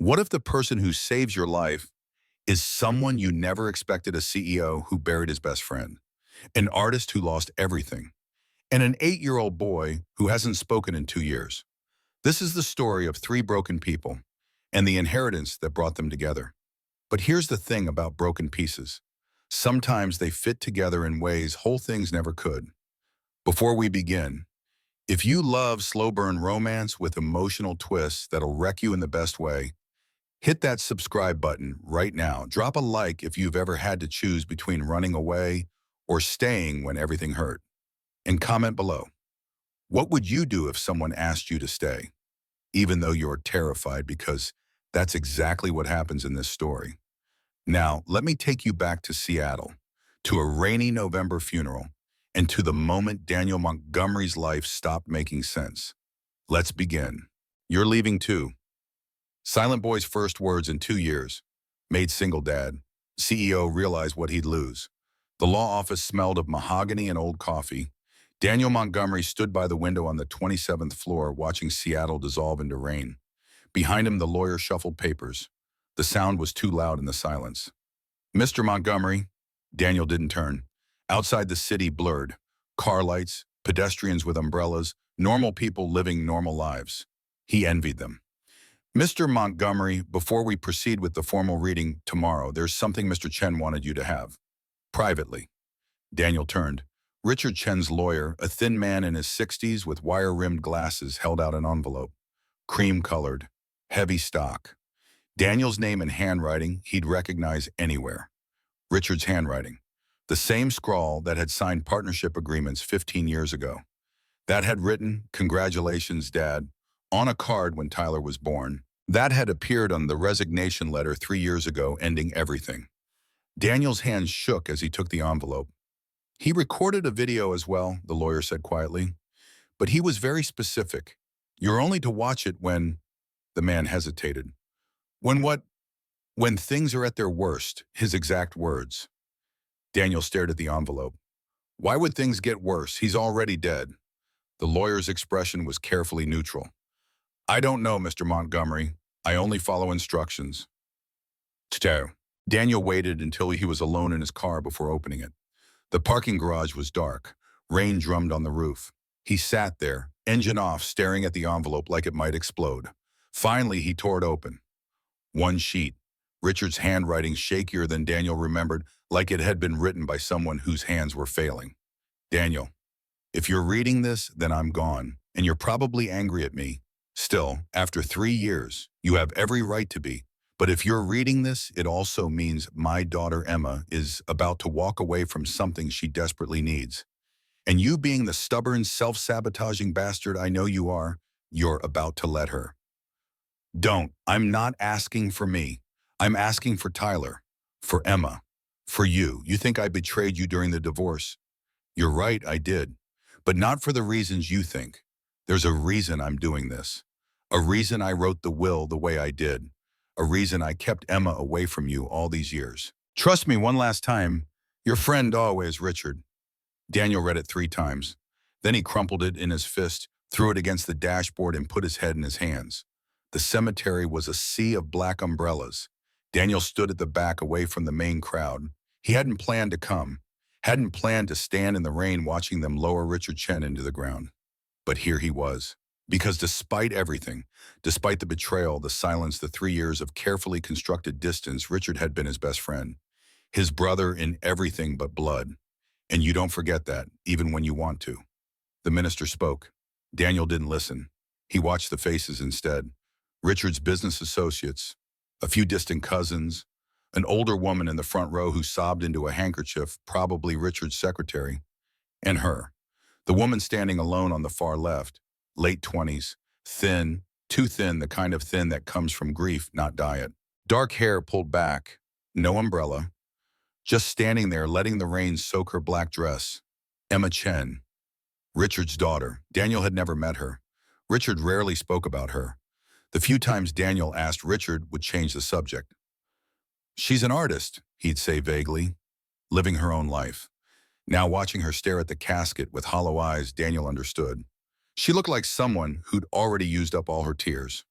What if the person who saves your life is someone you never expected, a CEO who buried his best friend, an artist who lost everything, and an 8-year-old boy who hasn't spoken in 2 years? This is the story of three broken people and the inheritance that brought them together. But here's the thing about broken pieces. Sometimes they fit together in ways whole things never could. Before we begin, if you love slow burn romance with emotional twists that'll wreck you in the best way, hit that subscribe button right now. Drop a like if you've ever had to choose between running away or staying when everything hurt. And comment below. What would you do if someone asked you to stay, even though you're terrified? Because that's exactly what happens in this story. Now, let me take you back to Seattle, to a rainy November funeral, and to the moment Daniel Montgomery's life stopped making sense. Let's begin. You're leaving too. Silent Boy's first words in 2 years. Made single dad. CEO realized what he'd lose. The law office smelled of mahogany and old coffee. Daniel Montgomery stood by the window on the 27th floor watching Seattle dissolve into rain. Behind him, the lawyer shuffled papers. The sound was too loud in the silence. Mr. Montgomery. Daniel didn't turn. Outside, the city blurred. Car lights, pedestrians with umbrellas, normal people living normal lives. He envied them. Mr. Montgomery, before we proceed with the formal reading tomorrow, there's something Mr. Chen wanted you to have. Privately. Daniel turned. Richard Chen's lawyer, a thin man in his 60s with wire-rimmed glasses, held out an envelope. Cream-colored. Heavy stock. Daniel's name and handwriting he'd recognize anywhere. Richard's handwriting. The same scrawl that had signed partnership agreements 15 years ago. That had written, "Congratulations, Dad," on a card when Tyler was born. That had appeared on the resignation letter 3 years ago, ending everything. Daniel's hands shook as he took the envelope. He recorded a video as well, the lawyer said quietly. But he was very specific. You're only to watch it when... The man hesitated. When what? When things are at their worst, his exact words. Daniel stared at the envelope. Why would things get worse? He's already dead. The lawyer's expression was carefully neutral. I don't know, Mr. Montgomery. I only follow instructions. Tchau. Daniel waited until he was alone in his car before opening it. The parking garage was dark. Rain drummed on the roof. He sat there, engine off, staring at the envelope like it might explode. Finally, he tore it open. One sheet. Richard's handwriting shakier than Daniel remembered, like it had been written by someone whose hands were failing. Daniel, if you're reading this, then I'm gone, and you're probably angry at me. Still, after 3 years, you have every right to be. But if you're reading this, it also means my daughter Emma is about to walk away from something she desperately needs. And you, being the stubborn, self-sabotaging bastard I know you are, you're about to let her. Don't. I'm not asking for me. I'm asking for Tyler, for Emma, for you. You think I betrayed you during the divorce? You're right, I did. But not for the reasons you think. There's a reason I'm doing this. A reason I wrote the will the way I did. A reason I kept Emma away from you all these years. Trust me one last time. Your friend always, Richard. Daniel read it 3 times. Then he crumpled it in his fist, threw it against the dashboard, and put his head in his hands. The cemetery was a sea of black umbrellas. Daniel stood at the back away from the main crowd. He hadn't planned to come, hadn't planned to stand in the rain watching them lower Richard Chen into the ground. But here he was. Because despite everything, despite the betrayal, the silence, the 3 years of carefully constructed distance, Richard had been his best friend, his brother in everything but blood. And you don't forget that, even when you want to. The minister spoke. Daniel didn't listen. He watched the faces instead. Richard's business associates, a few distant cousins, an older woman in the front row who sobbed into a handkerchief, probably Richard's secretary, and her, the woman standing alone on the far left, late 20s, thin, too thin, the kind of thin that comes from grief, not diet. Dark hair pulled back, no umbrella, just standing there letting the rain soak her black dress. Emma Chen, Richard's daughter. Daniel had never met her. Richard rarely spoke about her. The few times Daniel asked, Richard would change the subject. She's an artist, he'd say vaguely, living her own life. Now watching her stare at the casket with hollow eyes, Daniel understood. She looked like someone who'd already used up all her tears.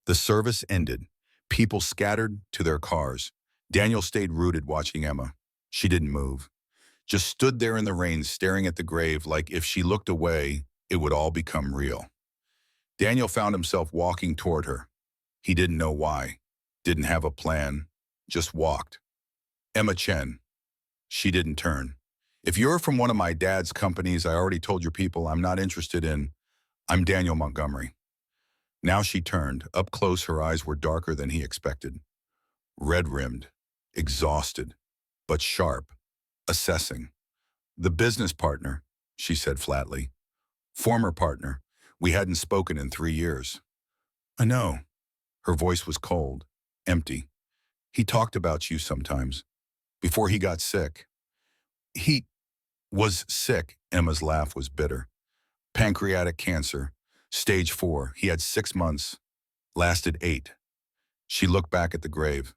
The service ended. People scattered to their cars. Daniel stayed rooted watching Emma. She didn't move, just stood there in the rain staring at the grave like if she looked away, it would all become real. Daniel found himself walking toward her. He didn't know why, didn't have a plan, just walked. Emma Chen. She didn't turn. If you're from one of my dad's companies, I already told your people I'm not interested in. I'm Daniel Montgomery. Now she turned. Up close, her eyes were darker than he expected. Red-rimmed, exhausted, but sharp, assessing. The business partner, she said flatly. Former partner. We hadn't spoken in 3 years. I know. Her voice was cold, empty. He talked about you sometimes. Before he got sick. He was sick. Emma's laugh was bitter. Pancreatic cancer. Stage 4. He had 6 months. Lasted 8. She looked back at the grave.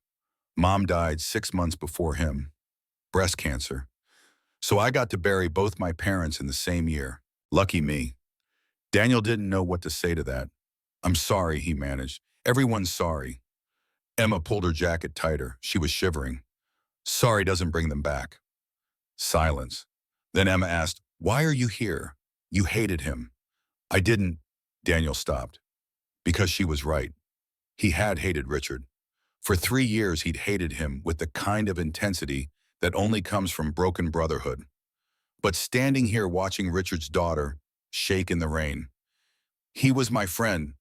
Mom died 6 months before him. Breast cancer. So I got to bury both my parents in the same year. Lucky me. Daniel didn't know what to say to that. I'm sorry, he managed. Everyone's sorry. Emma pulled her jacket tighter. She was shivering. Sorry doesn't bring them back. Silence. Then Emma asked, why are you here? You hated him. I didn't. Daniel stopped. Because she was right. He had hated Richard. For 3 years he'd hated him with the kind of intensity that only comes from broken brotherhood. But standing here watching Richard's daughter shake in the rain. He was my friend,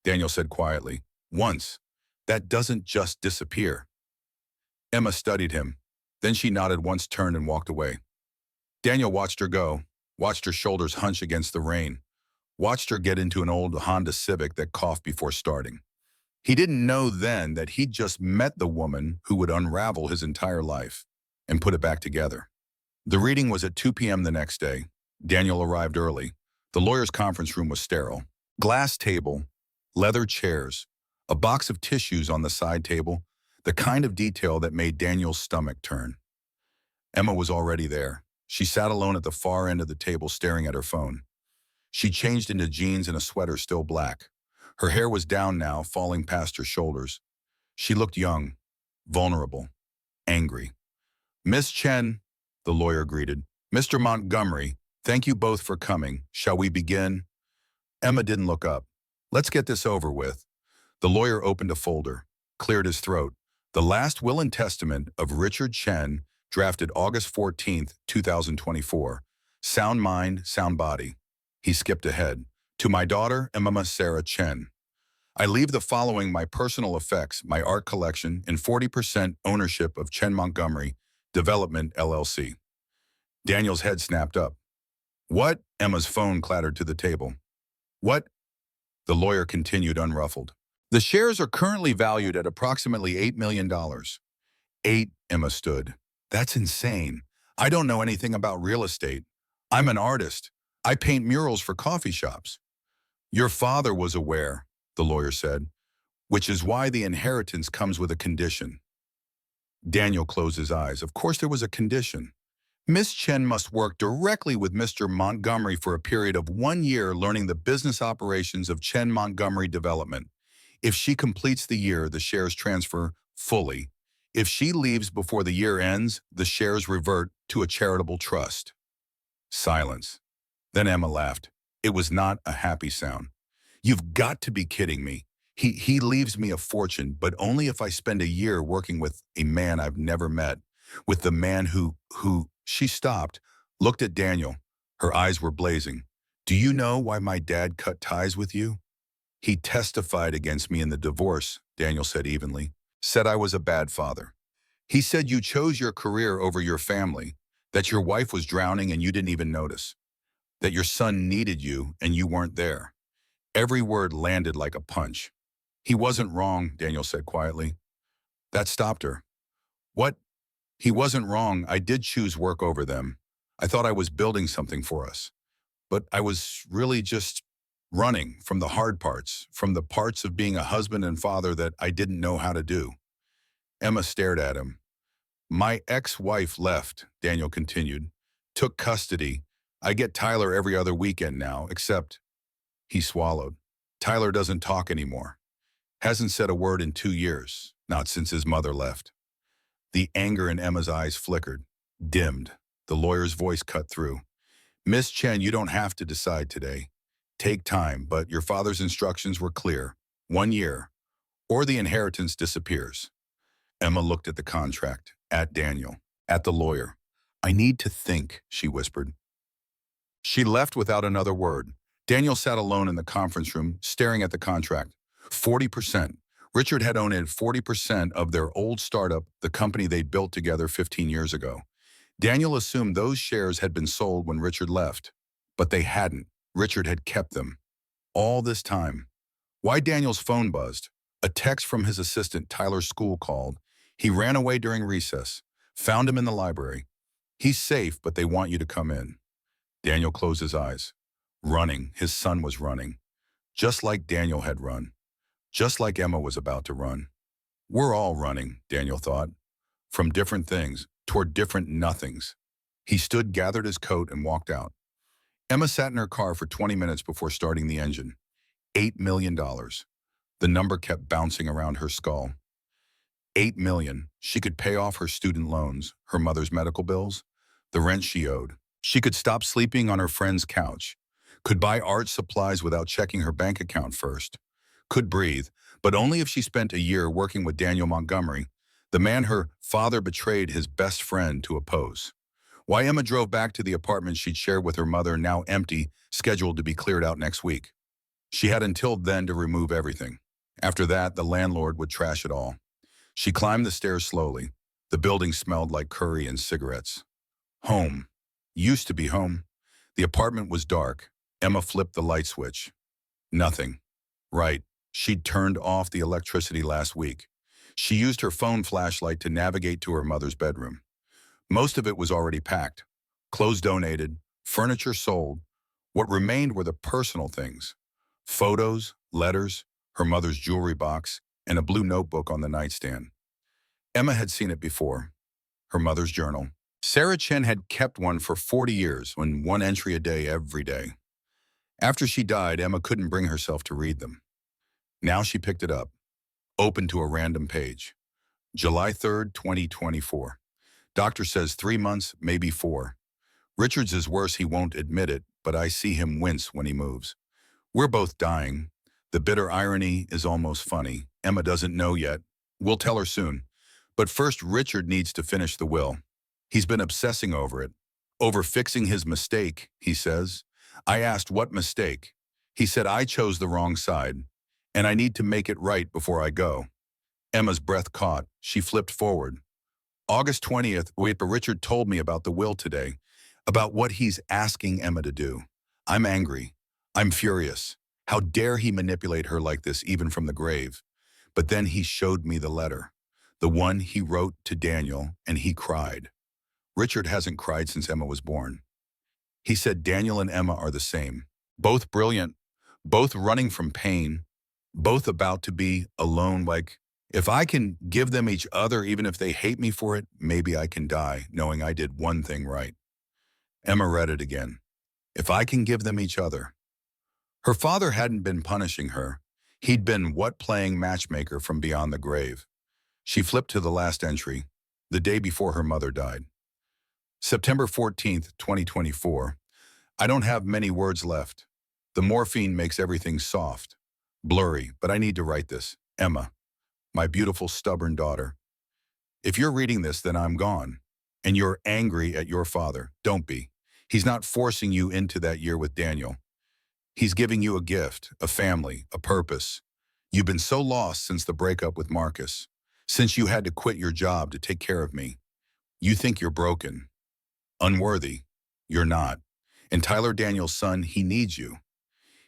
Daniel said quietly. Once. That doesn't just disappear. Emma studied him. Then she nodded once, turned and walked away. Daniel watched her go, watched her shoulders hunch against the rain, watched her get into an old Honda Civic that coughed before starting. He didn't know then that he'd just met the woman who would unravel his entire life and put it back together. The reading was at 2 p.m. the next day. Daniel arrived early. The lawyer's conference room was sterile. Glass table, leather chairs, a box of tissues on the side table, the kind of detail that made Daniel's stomach turn. Emma was already there. She sat alone at the far end of the table staring at her phone. She changed into jeans and a sweater still black. Her hair was down now, falling past her shoulders. She looked young, vulnerable, angry. Miss Chen, the lawyer greeted. Mr. Montgomery, thank you both for coming. Shall we begin? Emma didn't look up. Let's get this over with. The lawyer opened a folder, cleared his throat. The last will and testament of Richard Chen, drafted August 14th, 2024. Sound mind, sound body. He skipped ahead. To my daughter, Emma Sarah Chen. I leave the following my personal effects, my art collection, in 40% ownership of Chen Montgomery Development, LLC. Daniel's head snapped up. What? Emma's phone clattered to the table. What? The lawyer continued unruffled. The shares are currently valued at approximately $8 million. 8, Emma stood. That's insane. I don't know anything about real estate. I'm an artist. I paint murals for coffee shops. Your father was aware, the lawyer said, which is why the inheritance comes with a condition. Daniel closed his eyes. Of course there was a condition. Miss Chen must work directly with Mr. Montgomery for a period of 1 year learning the business operations of Chen Montgomery Development. If she completes the year, the shares transfer fully. If she leaves before the year ends, the shares revert to a charitable trust. Silence. Then Emma laughed. It was not a happy sound. You've got to be kidding me. He leaves me a fortune, but only if I spend a year working with a man I've never met, with the man who... She stopped, looked at Daniel. Her eyes were blazing. Do you know why my dad cut ties with you? He testified against me in the divorce, Daniel said evenly. Said I was a bad father. He said you chose your career over your family, that your wife was drowning and you didn't even notice, that your son needed you and you weren't there. Every word landed like a punch. He wasn't wrong, Daniel said quietly. That stopped her. What? He wasn't wrong. I did choose work over them. I thought I was building something for us. But I was really just running from the hard parts, from the parts of being a husband and father that I didn't know how to do. Emma stared at him. My ex-wife left, Daniel continued, took custody. I get Tyler every other weekend now, except... He swallowed. Tyler doesn't talk anymore. Hasn't said a word in 2 years, not since his mother left. The anger in Emma's eyes flickered, dimmed. The lawyer's voice cut through. Miss Chen, you don't have to decide today. Take time, but your father's instructions were clear. 1 year, or the inheritance disappears. Emma looked at the contract, at Daniel, at the lawyer. I need to think, she whispered. She left without another word. Daniel sat alone in the conference room, staring at the contract. 40%. Richard had owned 40% of their old startup, the company they built together 15 years ago. Daniel assumed those shares had been sold when Richard left, but they hadn't. Richard had kept them. All this time. Why Daniel's phone buzzed? A text from his assistant, Tyler's school, called. He ran away during recess, found him in the library. He's safe, but they want you to come in. Daniel closed his eyes. Running, his son was running. Just like Daniel had run. Just like Emma was about to run. We're all running, Daniel thought. From different things, toward different nothings. He stood, gathered his coat, and walked out. Emma sat in her car for 20 minutes before starting the engine. $8 million. The number kept bouncing around her skull. 8 million. She could pay off her student loans, her mother's medical bills, the rent she owed. She could stop sleeping on her friend's couch, could buy art supplies without checking her bank account first, could breathe, but only if she spent a year working with Daniel Montgomery, the man her father betrayed his best friend to oppose. Why Emma drove back to the apartment she'd shared with her mother, now empty, scheduled to be cleared out next week. She had until then to remove everything. After that, the landlord would trash it all. She climbed the stairs slowly. The building smelled like curry and cigarettes. Home. Used to be home. The apartment was dark. Emma flipped the light switch. Nothing. Right. She'd turned off the electricity last week. She used her phone flashlight to navigate to her mother's bedroom. Most of it was already packed. Clothes donated, furniture sold. What remained were the personal things. Photos, letters, her mother's jewelry box, and a blue notebook on the nightstand. Emma had seen it before. Her mother's journal. Sarah Chen had kept one for 40 years, when one entry a day every day. After she died, Emma couldn't bring herself to read them. Now she picked it up, opened to a random page. July 3rd, 2024. Doctor says 3 months, maybe 4. Richard's is worse, he won't admit it, but I see him wince when he moves. We're both dying. The bitter irony is almost funny. Emma doesn't know yet. We'll tell her soon. But first, Richard needs to finish the will. He's been obsessing over it. Over fixing his mistake, he says. I asked what mistake. He said I chose the wrong side, and I need to make it right before I go. Emma's breath caught. She flipped forward. August 20th, wait, but Richard told me about the will today, about what he's asking Emma to do. I'm angry. I'm furious. How dare he manipulate her like this, even from the grave? But then he showed me the letter, the one he wrote to Daniel, and he cried. Richard hasn't cried since Emma was born. He said Daniel and Emma are the same, both brilliant, both running from pain, both about to be alone. Like, if I can give them each other, even if they hate me for it, maybe I can die knowing I did one thing right. Emma read it again. If I can give them each other. Her father hadn't been punishing her. He'd been playing matchmaker from beyond the grave. She flipped to the last entry, the day before her mother died. September 14th, 2024. I don't have many words left. The morphine makes everything soft, blurry, but I need to write this. Emma, my beautiful, stubborn daughter. If you're reading this, then I'm gone. And you're angry at your father. Don't be. He's not forcing you into that year with Daniel. He's giving you a gift, a family, a purpose. You've been so lost since the breakup with Marcus, since you had to quit your job to take care of me. You think you're broken, unworthy. You're not. And Tyler, Daniel's son, he needs you.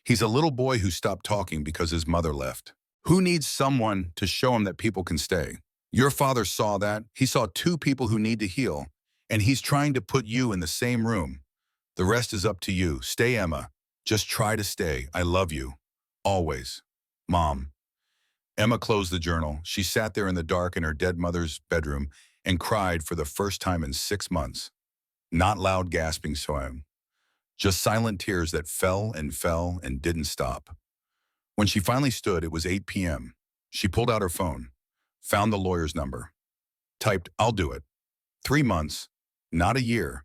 He's a little boy who stopped talking because his mother left. Who needs someone to show him that people can stay? Your father saw that. He saw 2 people who need to heal, and he's trying to put you in the same room. The rest is up to you. Stay, Emma. Just try to stay. I love you. Always. Mom. Emma closed the journal. She sat there in the dark in her dead mother's bedroom and cried for the first time in 6 months. Not loud gasping sound, just silent tears that fell and didn't stop. When she finally stood, it was 8 p.m. She pulled out her phone, found the lawyer's number, typed, "I'll do it. 3 months, not a year.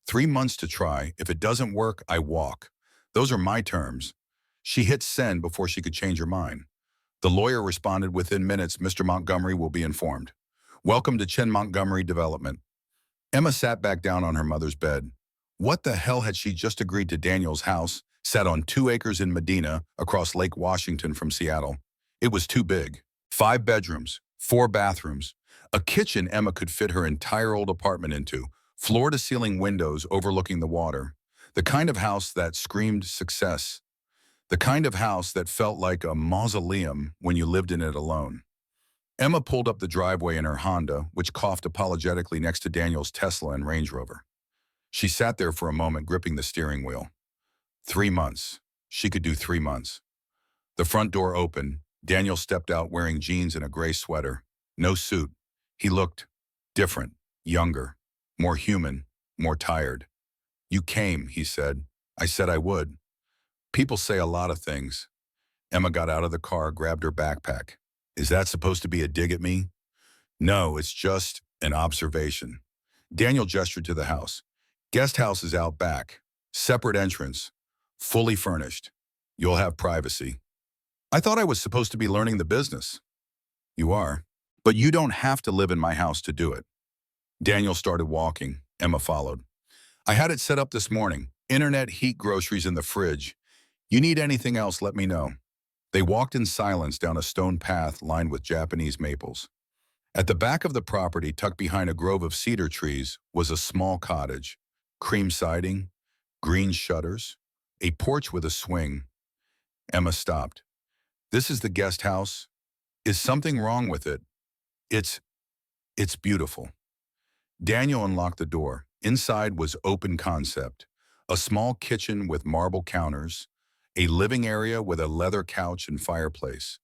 3 months to try. If it doesn't work, I walk. Those are my terms." She hit send before she could change her mind. The lawyer responded within minutes, "Mr. Montgomery will be informed. Welcome to Chin Montgomery Development." Emma sat back down on her mother's bed. What the hell had she just agreed to? Daniel's house sat on 2 acres in Medina, across Lake Washington from Seattle. It was too big. 5 bedrooms, 4 bathrooms, a kitchen Emma could fit her entire old apartment into, floor-to-ceiling windows overlooking the water. The kind of house that screamed success. The kind of house that felt like a mausoleum when you lived in it alone. Emma pulled up the driveway in her Honda, which coughed apologetically next to Daniel's Tesla and Range Rover. She sat there for a moment, gripping the steering wheel. 3 months. She could do 3 months. The front door opened. Daniel stepped out wearing jeans and a gray sweater. No suit. He looked different, younger, more human, more tired. "You came," he said. "I said I would." People say a lot of things. Emma got out of the car, grabbed her backpack. "Is that supposed to be a dig at me?" "No, it's just an observation." Daniel gestured to the house. "Guest house is out back. Separate entrance. Fully furnished. You'll have privacy." "I thought I was supposed to be learning the business." "You are. But you don't have to live in my house to do it." Daniel started walking. Emma followed. "I had it set up this morning. Internet, heat, groceries in the fridge. You need anything else, let me know." They walked in silence down a stone path lined with Japanese maples. At the back of the property, tucked behind a grove of cedar trees, was a small cottage. Cream siding, green shutters, a porch with a swing. Emma stopped. "This is the guest house. Is something wrong with it?" It's beautiful." Daniel unlocked the door. Inside was open concept. A small kitchen with marble counters, a living area with a leather couch and fireplace,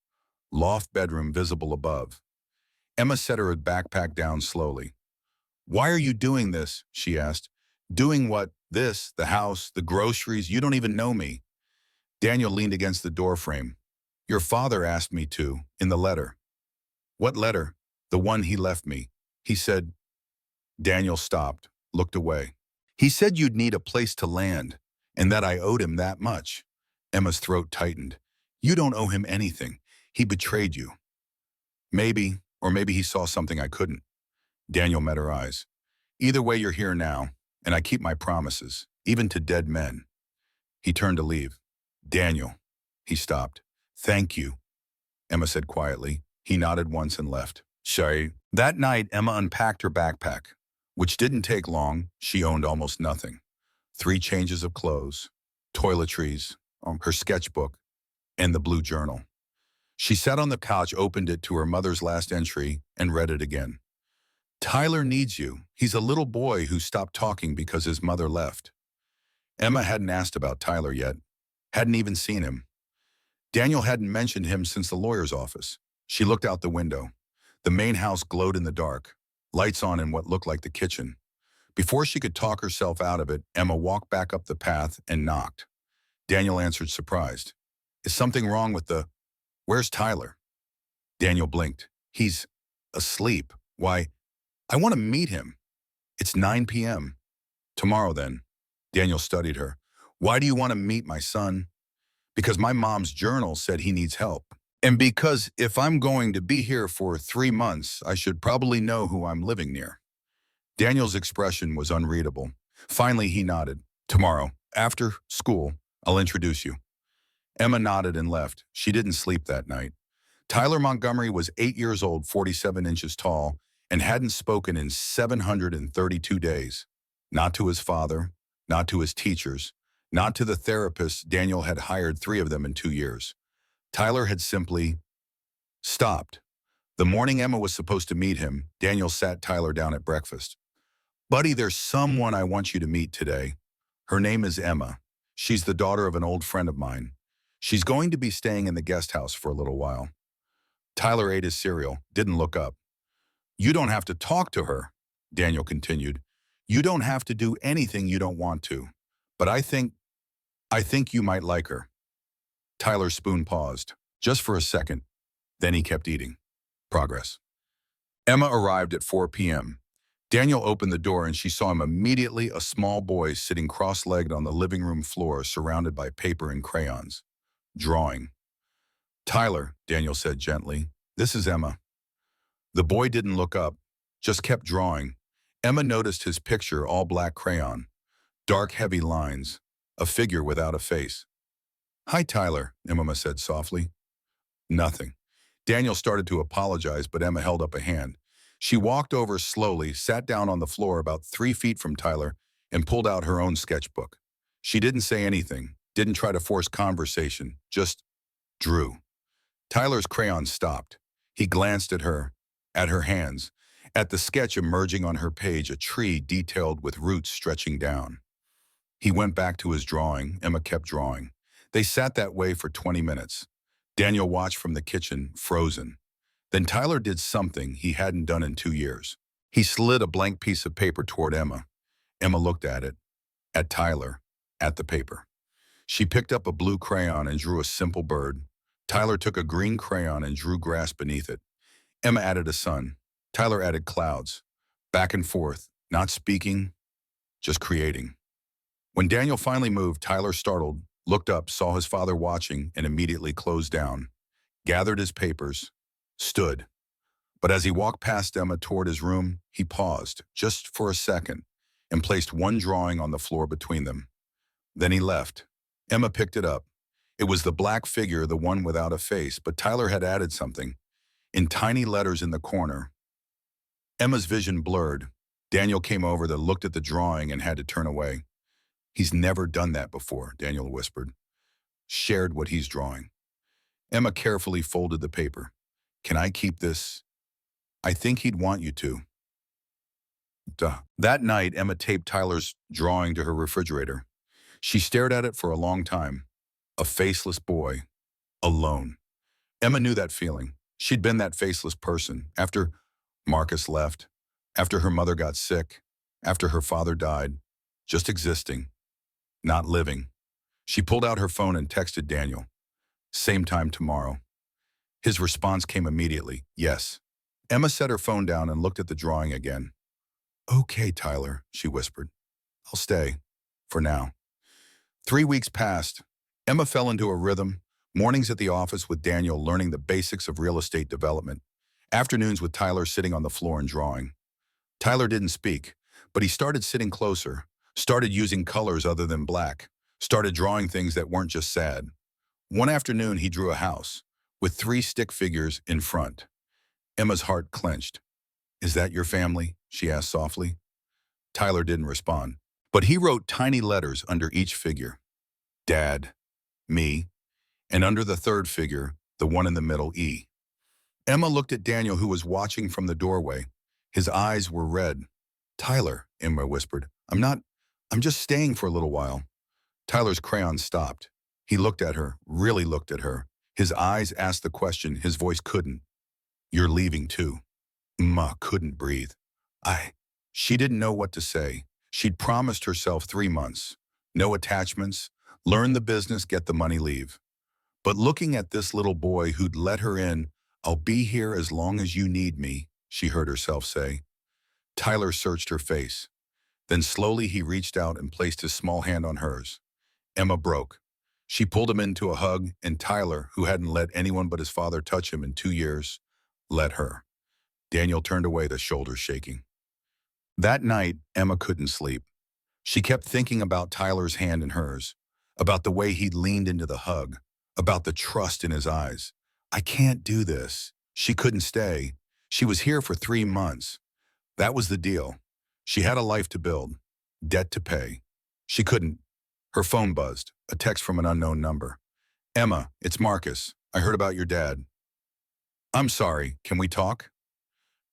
loft bedroom visible above. Emma set her backpack down slowly. "Why are you doing this?" she asked. "Doing what? This, the house, the groceries, you don't even know me." Daniel leaned against the doorframe. "Your father asked me to, in the letter." "What letter?" "The one he left me. He said—" Daniel stopped, looked away. "He said you'd need a place to land, and that I owed him that much." Emma's throat tightened. "You don't owe him anything. He betrayed you." "Maybe, or maybe he saw something I couldn't." Daniel met her eyes. "Either way, you're here now, and I keep my promises, even to dead men." He turned to leave. "Daniel." He stopped. "Thank you," Emma said quietly. He nodded once and left. Sorry. That night, Emma unpacked her backpack, which didn't take long. She owned almost nothing. 3 changes of clothes, toiletries, her sketchbook, and the blue journal. She sat on the couch, opened it to her mother's last entry, and read it again. "Tyler needs you. He's a little boy who stopped talking because his mother left." Emma hadn't asked about Tyler yet, hadn't even seen him. Daniel hadn't mentioned him since the lawyer's office. She looked out the window. The main house glowed in the dark, lights on in what looked like the kitchen. Before she could talk herself out of it, Emma walked back up the path and knocked. Daniel answered, surprised. "Is something wrong with the... Where's Tyler?" Daniel blinked. "He's asleep. Why, I want to meet him. It's 9 p.m. "Tomorrow, then." Daniel studied her. "Why do you want to meet my son?" "Because my mom's journal said he needs help. And because if I'm going to be here for 3 months, I should probably know who I'm living near." Daniel's expression was unreadable. Finally, he nodded. "Tomorrow, after school, I'll introduce you." Emma nodded and left. She didn't sleep that night. Tyler Montgomery was 8 years old, 47 inches tall, and hadn't spoken in 732 days. Not to his father, not to his teachers, not to the therapists. Daniel had hired 3 of them in 2 years. Tyler had simply stopped. The morning Emma was supposed to meet him, Daniel sat Tyler down at breakfast. "Buddy, there's someone I want you to meet today. Her name is Emma. She's the daughter of an old friend of mine. She's going to be staying in the guest house for a little while." Tyler ate his cereal, didn't look up. "You don't have to talk to her," Daniel continued. "You don't have to do anything you don't want to. But I think you might like her." Tyler's spoon paused, just for a second. Then he kept eating. Progress. Emma arrived at 4 p.m. Daniel opened the door and she saw him immediately, a small boy sitting cross-legged on the living room floor surrounded by paper and crayons. Drawing. Tyler, Daniel said gently, this is Emma. The boy didn't look up, just kept drawing. Emma noticed his picture, all black crayon, dark heavy lines, a figure without a face. Hi, Tyler, Emma said softly. Nothing. Daniel started to apologize, but Emma held up a hand. She walked over slowly, sat down on the floor about 3 feet from Tyler, and pulled out her own sketchbook. She didn't say anything, didn't try to force conversation, just drew. Tyler's crayon stopped. He glanced at her hands, at the sketch emerging on her page, a tree detailed with roots stretching down. He went back to his drawing. Emma kept drawing. They sat that way for 20 minutes. Daniel watched from the kitchen, frozen. Then Tyler did something he hadn't done in 2 years. He slid a blank piece of paper toward Emma. Emma looked at it, at Tyler, at the paper. She picked up a blue crayon and drew a simple bird. Tyler took a green crayon and drew grass beneath it. Emma added a sun. Tyler added clouds. Back and forth, not speaking, just creating. When Daniel finally moved, Tyler, startled, looked up, saw his father watching, and immediately closed down, gathered his papers, stood. But as he walked past Emma toward his room, he paused, just for a second, and placed one drawing on the floor between them. Then he left. Emma picked it up. It was the black figure, the one without a face, but Tyler had added something, in tiny letters in the corner. Emma's vision blurred. Daniel came over, looked at the drawing, and had to turn away. He's never done that before, Daniel whispered. Shared what he's drawing. Emma carefully folded the paper. Can I keep this? I think he'd want you to. Duh. That night, Emma taped Tyler's drawing to her refrigerator. She stared at it for a long time. A faceless boy, alone. Emma knew that feeling. She'd been that faceless person after Marcus left, after her mother got sick, after her father died, just existing, not living. She pulled out her phone and texted Daniel. Same time tomorrow. His response came immediately, yes. Emma set her phone down and looked at the drawing again. Okay, Tyler, she whispered. I'll stay, for now. 3 weeks passed. Emma fell into a rhythm. Mornings at the office with Daniel learning the basics of real estate development. Afternoons with Tyler sitting on the floor and drawing. Tyler didn't speak, but he started sitting closer, started using colors other than black, started drawing things that weren't just sad. One afternoon, he drew a house with 3 stick figures in front. Emma's heart clenched. Is that your family? She asked softly. Tyler didn't respond, but he wrote tiny letters under each figure. Dad, me, and under the third figure, the one in the middle, E. Emma looked at Daniel, who was watching from the doorway. His eyes were red. Tyler, Emma whispered, I'm just staying for a little while. Tyler's crayon stopped. He looked at her, really looked at her. His eyes asked the question, his voice couldn't. You're leaving too. Emma couldn't breathe. She didn't know what to say. She'd promised herself 3 months. No attachments, learn the business, get the money, leave. But looking at this little boy who'd let her in, I'll be here as long as you need me, she heard herself say. Tyler searched her face. Then slowly he reached out and placed his small hand on hers. Emma broke. She pulled him into a hug, and Tyler, who hadn't let anyone but his father touch him in 2 years, let her. Daniel turned away, the shoulders shaking. That night, Emma couldn't sleep. She kept thinking about Tyler's hand in hers, about the way he'd leaned into the hug, about the trust in his eyes. I can't do this. She couldn't stay. She was here for 3 months. That was the deal. She had a life to build, debt to pay. She couldn't. Her phone buzzed, a text from an unknown number. Emma, it's Marcus. I heard about your dad. I'm sorry, can we talk?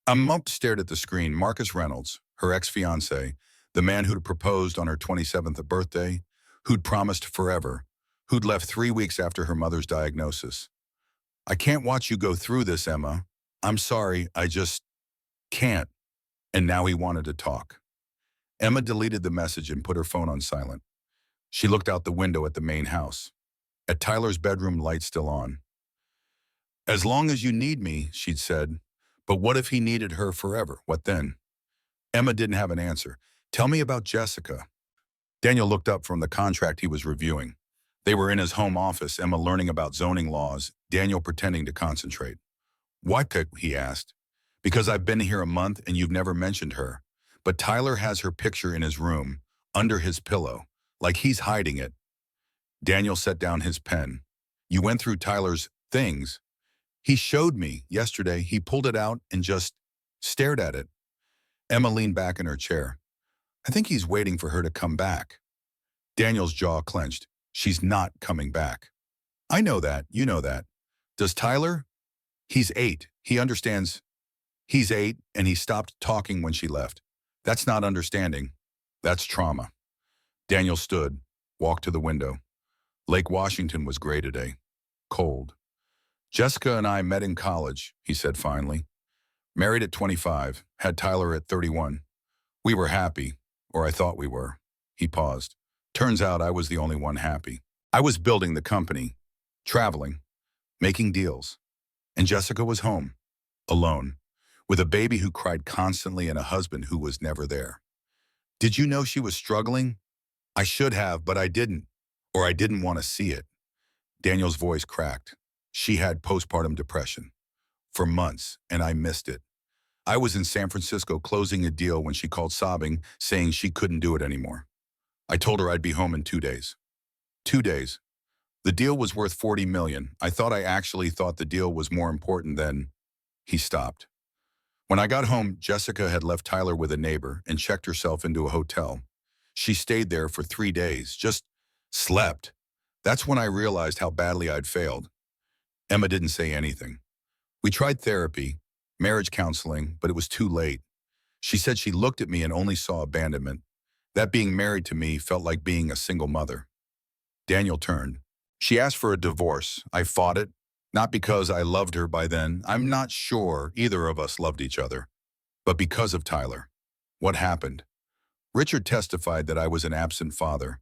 Emma stared at the screen. Marcus Reynolds, her ex-fiancé, the man who'd proposed on her 27th birthday, who'd promised forever, who'd left 3 weeks after her mother's diagnosis. I can't watch you go through this, Emma. I'm sorry, I just can't. And now he wanted to talk. Emma deleted the message and put her phone on silent. She looked out the window at the main house, at Tyler's bedroom, light still on. As long as you need me, she'd said. But what if he needed her forever? What then? Emma didn't have an answer. Tell me about Jessica. Daniel looked up from the contract he was reviewing. They were in his home office, Emma learning about zoning laws, Daniel pretending to concentrate. Why pick? He asked. Because I've been here a month and you've never mentioned her. But Tyler has her picture in his room, under his pillow, like he's hiding it. Daniel set down his pen. You went through Tyler's things. He showed me yesterday. He pulled it out and just stared at it. Emma leaned back in her chair. I think he's waiting for her to come back. Daniel's jaw clenched. She's not coming back. I know that. You know that. Does Tyler? He's 8. He understands. He's 8, and he stopped talking when she left. That's not understanding. That's trauma. Daniel stood, walked to the window. Lake Washington was gray today. Cold. Jessica and I met in college, he said finally. Married at 25, had Tyler at 31. We were happy, or I thought we were. He paused. Turns out I was the only one happy. I was building the company, traveling, making deals. And Jessica was home, alone, with a baby who cried constantly and a husband who was never there. Did you know she was struggling? I should have, but I didn't, or I didn't want to see it. Daniel's voice cracked. She had postpartum depression for months, and I missed it. I was in San Francisco closing a deal when she called sobbing, saying she couldn't do it anymore. I told her I'd be home in 2 days. 2 days. The deal was worth $40 million. I actually thought the deal was more important than... He stopped. When I got home, Jessica had left Tyler with a neighbor and checked herself into a hotel. She stayed there for 3 days, just slept. That's when I realized how badly I'd failed. Emma didn't say anything. We tried therapy, marriage counseling, but it was too late. She said she looked at me and only saw abandonment. That being married to me felt like being a single mother. Daniel turned. She asked for a divorce. I fought it, not because I loved her by then. I'm not sure either of us loved each other, but because of Tyler. What happened? Richard testified that I was an absent father,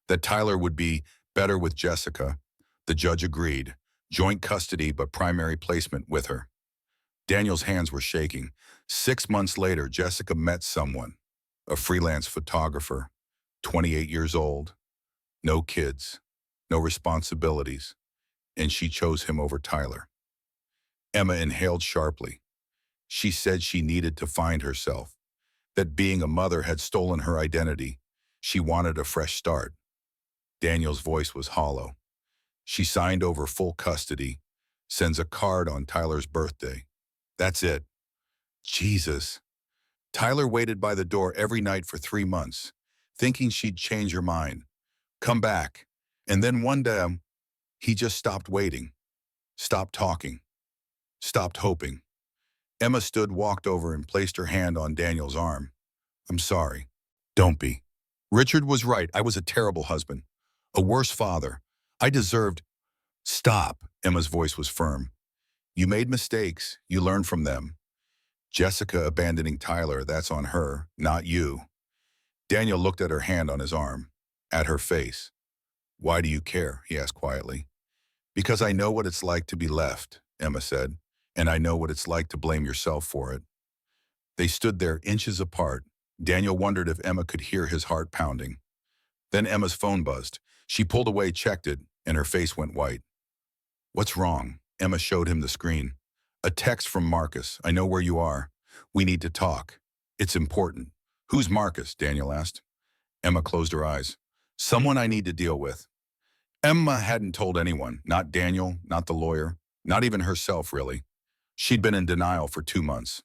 that Tyler would be better with Jessica. The judge agreed. Joint custody, but primary placement with her. Daniel's hands were shaking. 6 months later, Jessica met someone, a freelance photographer, 28 years old, no kids, no responsibilities, and she chose him over Tyler. Emma inhaled sharply. She said she needed to find herself, that being a mother had stolen her identity. She wanted a fresh start. Daniel's voice was hollow. She signed over full custody, sends a card on Tyler's birthday. That's it. Jesus. Tyler waited by the door every night for 3 months, thinking she'd change her mind, come back. And then one day, he just stopped waiting, stopped talking, stopped hoping. Emma stood, walked over, and placed her hand on Daniel's arm. I'm sorry. Don't be. Richard was right. I was a terrible husband, a worse father. I deserved... Stop. Emma's voice was firm. You made mistakes. You learned from them. Jessica abandoning Tyler, that's on her, not you. Daniel looked at her hand on his arm, at her face. Why do you care? He asked quietly. Because I know what it's like to be left, Emma said, and I know what it's like to blame yourself for it. They stood there inches apart. Daniel wondered if Emma could hear his heart pounding. Then Emma's phone buzzed. She pulled away, checked it, and her face went white. What's wrong? Emma showed him the screen. A text from Marcus. I know where you are. We need to talk. It's important. Who's Marcus? Daniel asked. Emma closed her eyes. Someone I need to deal with. Emma hadn't told anyone, not Daniel, not the lawyer, not even herself, really. She'd been in denial for 2 months,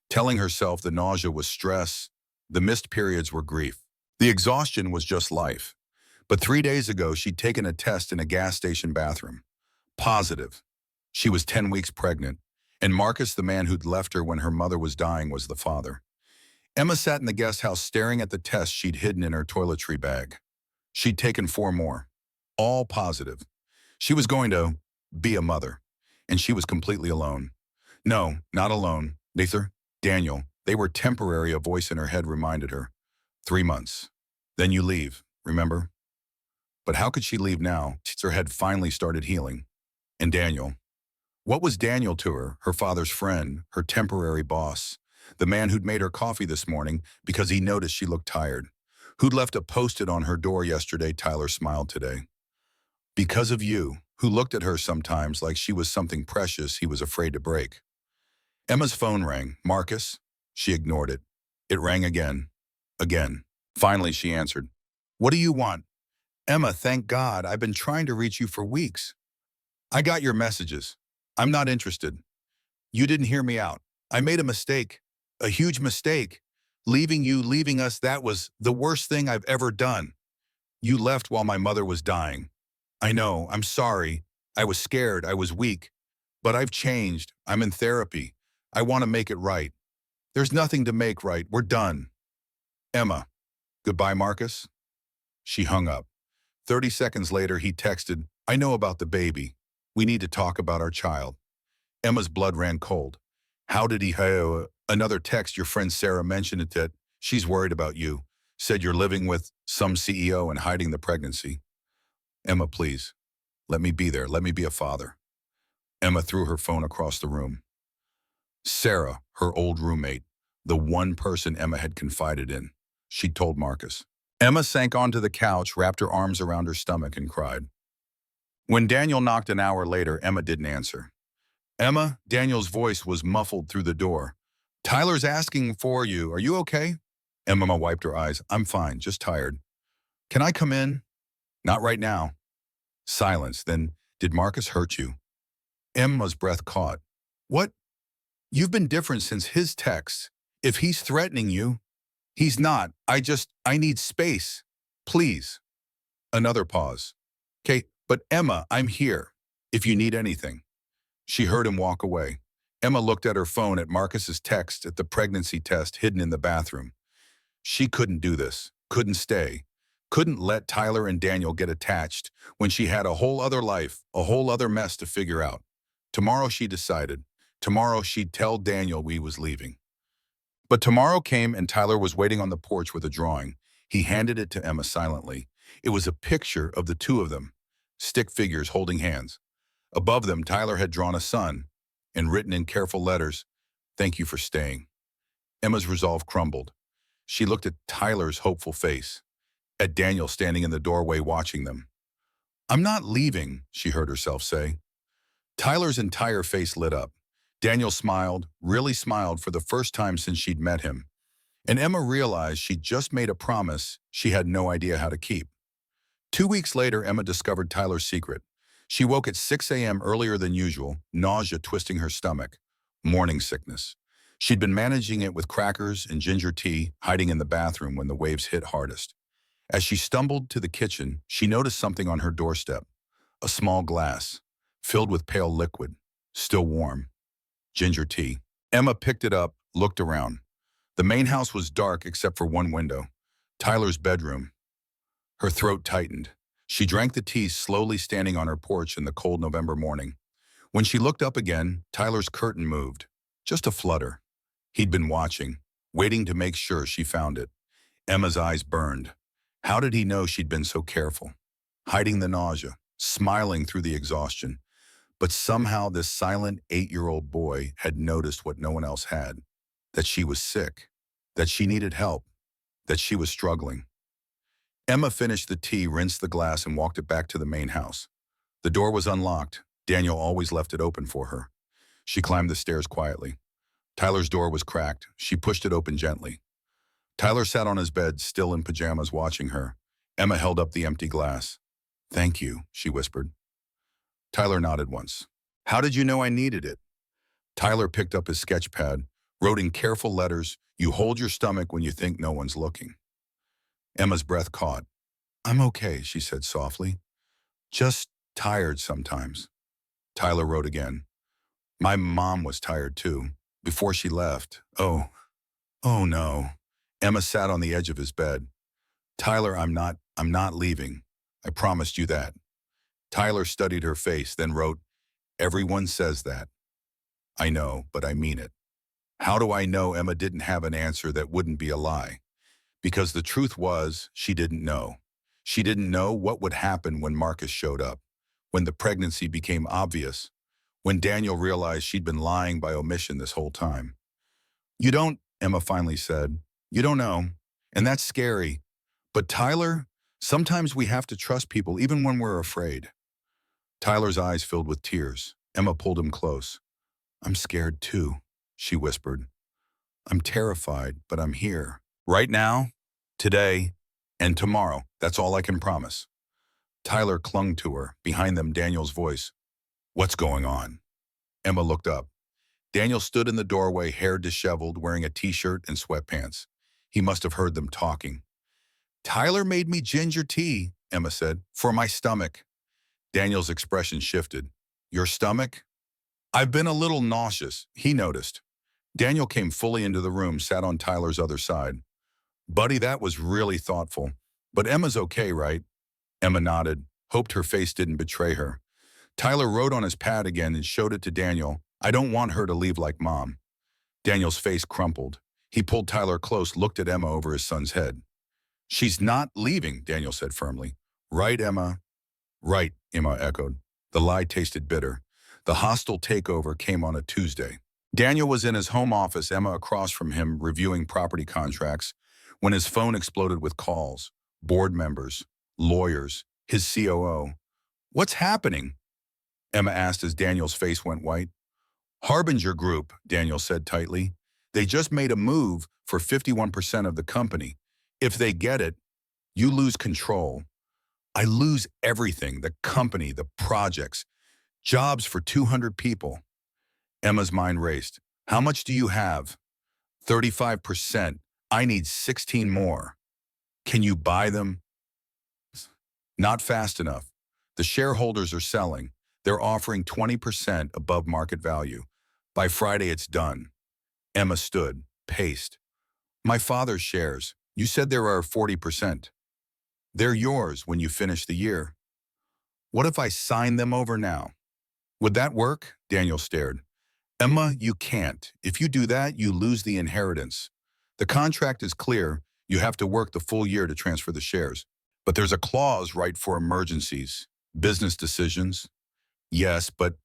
telling herself the nausea was stress, the missed periods were grief. The exhaustion was just life. But 3 days ago, she'd taken a test in a gas station bathroom. Positive. She was 10 weeks pregnant, and Marcus, the man who'd left her when her mother was dying, was the father. Emma sat in the guest house staring at the test she'd hidden in her toiletry bag. She'd taken 4 more, all positive. She was going to be a mother, and she was completely alone. No, not alone. Neither. Daniel. They were temporary, a voice in her head reminded her. 3 months. Then you leave, remember? But how could she leave now? Her head finally started healing. And Daniel. What was Daniel to her, her father's friend, her temporary boss, the man who'd made her coffee this morning because he noticed she looked tired, who'd left a post-it on her door yesterday? Tyler smiled today. Because of you, who looked at her sometimes like she was something precious he was afraid to break. Emma's phone rang. Marcus? She ignored it. It rang again. Again. Finally, she answered. What do you want? Emma, thank God. I've been trying to reach you for weeks. I got your messages. I'm not interested. You didn't hear me out. I made a mistake. A huge mistake. Leaving you, leaving us, that was the worst thing I've ever done. You left while my mother was dying. I know, I'm sorry. I was scared, I was weak. But I've changed. I'm in therapy. I want to make it right. There's nothing to make right. We're done. Emma. Goodbye, Marcus. She hung up. 30 seconds later, he texted, I know about the baby. We need to talk about our child. Emma's blood ran cold. How did he another text, your friend Sarah mentioned it that she's worried about you. Said you're living with some CEO and hiding the pregnancy. Emma, please. Let me be there. Let me be a father. Emma threw her phone across the room. Sarah, her old roommate, the one person Emma had confided in. She told Marcus. Emma sank onto the couch, wrapped her arms around her stomach, and cried. When Daniel knocked an hour later, Emma didn't answer. Emma, Daniel's voice was muffled through the door. Tyler's asking for you. Are you okay? Emma wiped her eyes. I'm fine, just tired. Can I come in? Not right now. Silence. Then, did Marcus hurt you? Emma's breath caught. What? You've been different since his text. If he's threatening you, he's not. I need space. Please. Another pause. Okay, but Emma, I'm here. If you need anything. She heard him walk away. Emma looked at her phone at Marcus's text at the pregnancy test hidden in the bathroom. She couldn't do this, couldn't stay, couldn't let Tyler and Daniel get attached when she had a whole other life, a whole other mess to figure out. Tomorrow, she decided. Tomorrow, she'd tell Daniel we was leaving. But tomorrow came and Tyler was waiting on the porch with a drawing. He handed it to Emma silently. It was a picture of the two of them, stick figures holding hands. Above them, Tyler had drawn a sun and written in careful letters, "Thank you for staying." Emma's resolve crumbled. She looked at Tyler's hopeful face, at Daniel standing in the doorway watching them. I'm not leaving, she heard herself say. Tyler's entire face lit up. Daniel smiled, really smiled for the first time since she'd met him. And Emma realized she'd just made a promise she had no idea how to keep. 2 weeks later, Emma discovered Tyler's secret. She woke at 6 a.m. earlier than usual, nausea twisting her stomach, morning sickness. She'd been managing it with crackers and ginger tea, hiding in the bathroom when the waves hit hardest. As she stumbled to the kitchen, she noticed something on her doorstep. A small glass, filled with pale liquid, still warm. Ginger tea. Emma picked it up, looked around. The main house was dark except for one window, Tyler's bedroom. Her throat tightened. She drank the tea slowly, standing on her porch in the cold November morning. When she looked up again, Tyler's curtain moved. Just a flutter. He'd been watching, waiting to make sure she found it. Emma's eyes burned. How did he know she'd been so careful? Hiding the nausea, smiling through the exhaustion. But somehow this silent 8-year-old boy had noticed what no one else had. That she was sick. That she needed help. That she was struggling. Emma finished the tea, rinsed the glass, and walked it back to the main house. The door was unlocked. Daniel always left it open for her. She climbed the stairs quietly. Tyler's door was cracked. She pushed it open gently. Tyler sat on his bed, still in pajamas, watching her. Emma held up the empty glass. Thank you, she whispered. Tyler nodded once. How did you know I needed it? Tyler picked up his sketch pad, wrote in careful letters, you hold your stomach when you think no one's looking. Emma's breath caught. I'm okay, she said softly. Just tired sometimes. Tyler wrote again. My mom was tired too, before she left. Oh no. Emma sat on the edge of his bed. Tyler, I'm not leaving. I promised you that. Tyler studied her face, then wrote, everyone says that. I know, but I mean it. How do I know? Emma didn't have an answer that wouldn't be a lie. Because the truth was, she didn't know. She didn't know what would happen when Marcus showed up, when the pregnancy became obvious, when Daniel realized she'd been lying by omission this whole time. You don't, Emma finally said. You don't know. And that's scary. But Tyler, sometimes we have to trust people even when we're afraid. Tyler's eyes filled with tears. Emma pulled him close. I'm scared too, she whispered. I'm terrified, but I'm here. Right now, today, and tomorrow. That's all I can promise. Tyler clung to her, behind them Daniel's voice. What's going on? Emma looked up. Daniel stood in the doorway, hair disheveled, wearing a t-shirt and sweatpants. He must have heard them talking. Tyler made me ginger tea, Emma said, for my stomach. Daniel's expression shifted. Your stomach? I've been a little nauseous, he noticed. Daniel came fully into the room, sat on Tyler's other side. Buddy, that was really thoughtful. But Emma's okay, right? Emma nodded, hoped her face didn't betray her. Tyler wrote on his pad again and showed it to Daniel. I don't want her to leave like Mom. Daniel's face crumpled. He pulled Tyler close, looked at Emma over his son's head. She's not leaving, Daniel said firmly. Right, Emma? Right, Emma echoed. The lie tasted bitter. The hostile takeover came on a Tuesday. Daniel was in his home office, Emma across from him, reviewing property contracts, when his phone exploded with calls. Board members, lawyers, his COO. What's happening? Emma asked as Daniel's face went white. Harbinger Group, Daniel said tightly. They just made a move for 51% of the company. If they get it, you lose control. I lose everything, the company, the projects, jobs for 200 people. Emma's mind raced. How much do you have? 35%. I need 16 more. Can you buy them? Not fast enough. The shareholders are selling. They're offering 20% above market value. By Friday, it's done. Emma stood, paced. My father's shares. You said there are 40%. They're yours when you finish the year. What if I sign them over now? Would that work? Daniel stared. Emma, you can't. If you do that, you lose the inheritance. The contract is clear. You have to work the full year to transfer the shares. But there's a clause right for emergencies, business decisions. Yes, but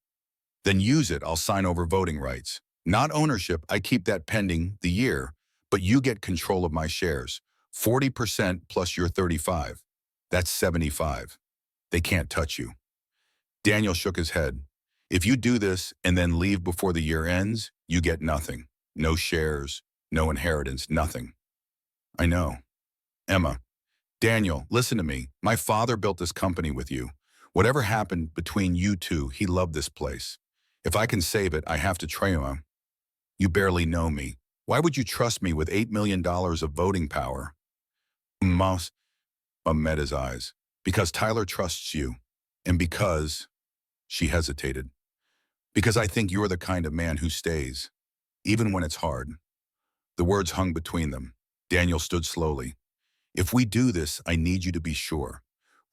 then use it. I'll sign over voting rights. Not ownership. I keep that pending the year, but you get control of my shares. 40% plus your 35. That's 75. They can't touch you. Daniel shook his head. If you do this and then leave before the year ends, you get nothing. No shares, no inheritance, nothing. I know. Emma, Daniel, listen to me. My father built this company with you. Whatever happened between you two, he loved this place. If I can save it, I have to try him. You barely know me. Why would you trust me with $8 million of voting power? Mouse met his eyes. Because Tyler trusts you. And because, she hesitated. Because I think you're the kind of man who stays, even when it's hard. The words hung between them. Daniel stood slowly. If we do this, I need you to be sure.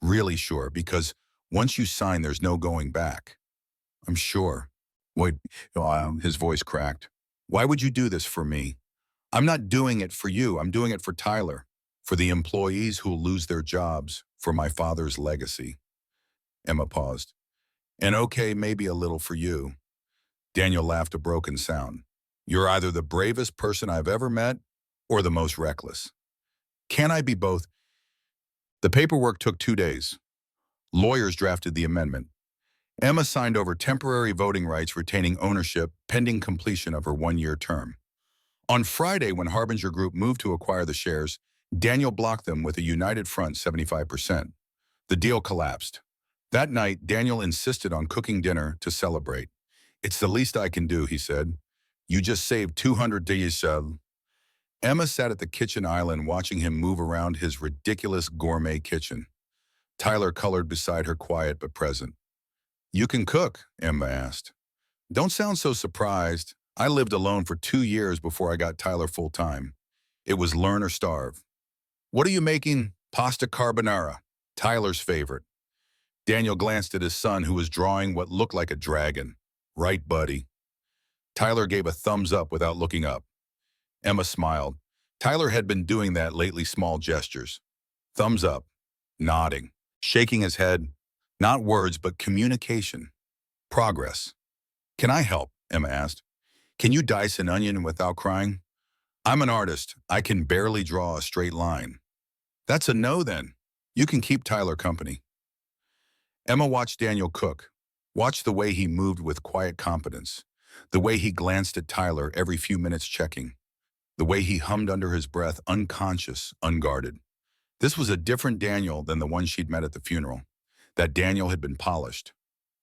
Really sure, because once you sign, there's no going back. I'm sure. Wait, his voice cracked. Why would you do this for me? I'm not doing it for you. I'm doing it for Tyler, for the employees who'll lose their jobs, for my father's legacy. Emma paused. And okay, maybe a little for you. Daniel laughed a broken sound. You're either the bravest person I've ever met or the most reckless. Can I be both? The paperwork took 2 days. Lawyers drafted the amendment. Emma signed over temporary voting rights retaining ownership pending completion of her 1-year term. On Friday, when Harbinger Group moved to acquire the shares, Daniel blocked them with a united front 75%. The deal collapsed. That night, Daniel insisted on cooking dinner to celebrate. It's the least I can do, he said. You just saved 200 days. Emma sat at the kitchen island watching him move around his ridiculous gourmet kitchen. Tyler colored beside her, quiet but present. You can cook? Emma asked. Don't sound so surprised. I lived alone for 2 years before I got Tyler full-time. It was learn or starve. What are you making? Pasta carbonara, Tyler's favorite. Daniel glanced at his son, who was drawing what looked like a dragon. Right, buddy. Tyler gave a thumbs up without looking up. Emma smiled. Tyler had been doing that lately, small gestures. Thumbs up, nodding, shaking his head. Not words, but communication. Progress. Can I help? Emma asked. Can you dice an onion without crying? I'm an artist. I can barely draw a straight line. That's a no then. You can keep Tyler company. Emma watched Daniel cook. Watched the way he moved with quiet competence. The way he glanced at Tyler every few minutes checking. The way he hummed under his breath, unconscious, unguarded. This was a different Daniel than the one she'd met at the funeral. That Daniel had been polished,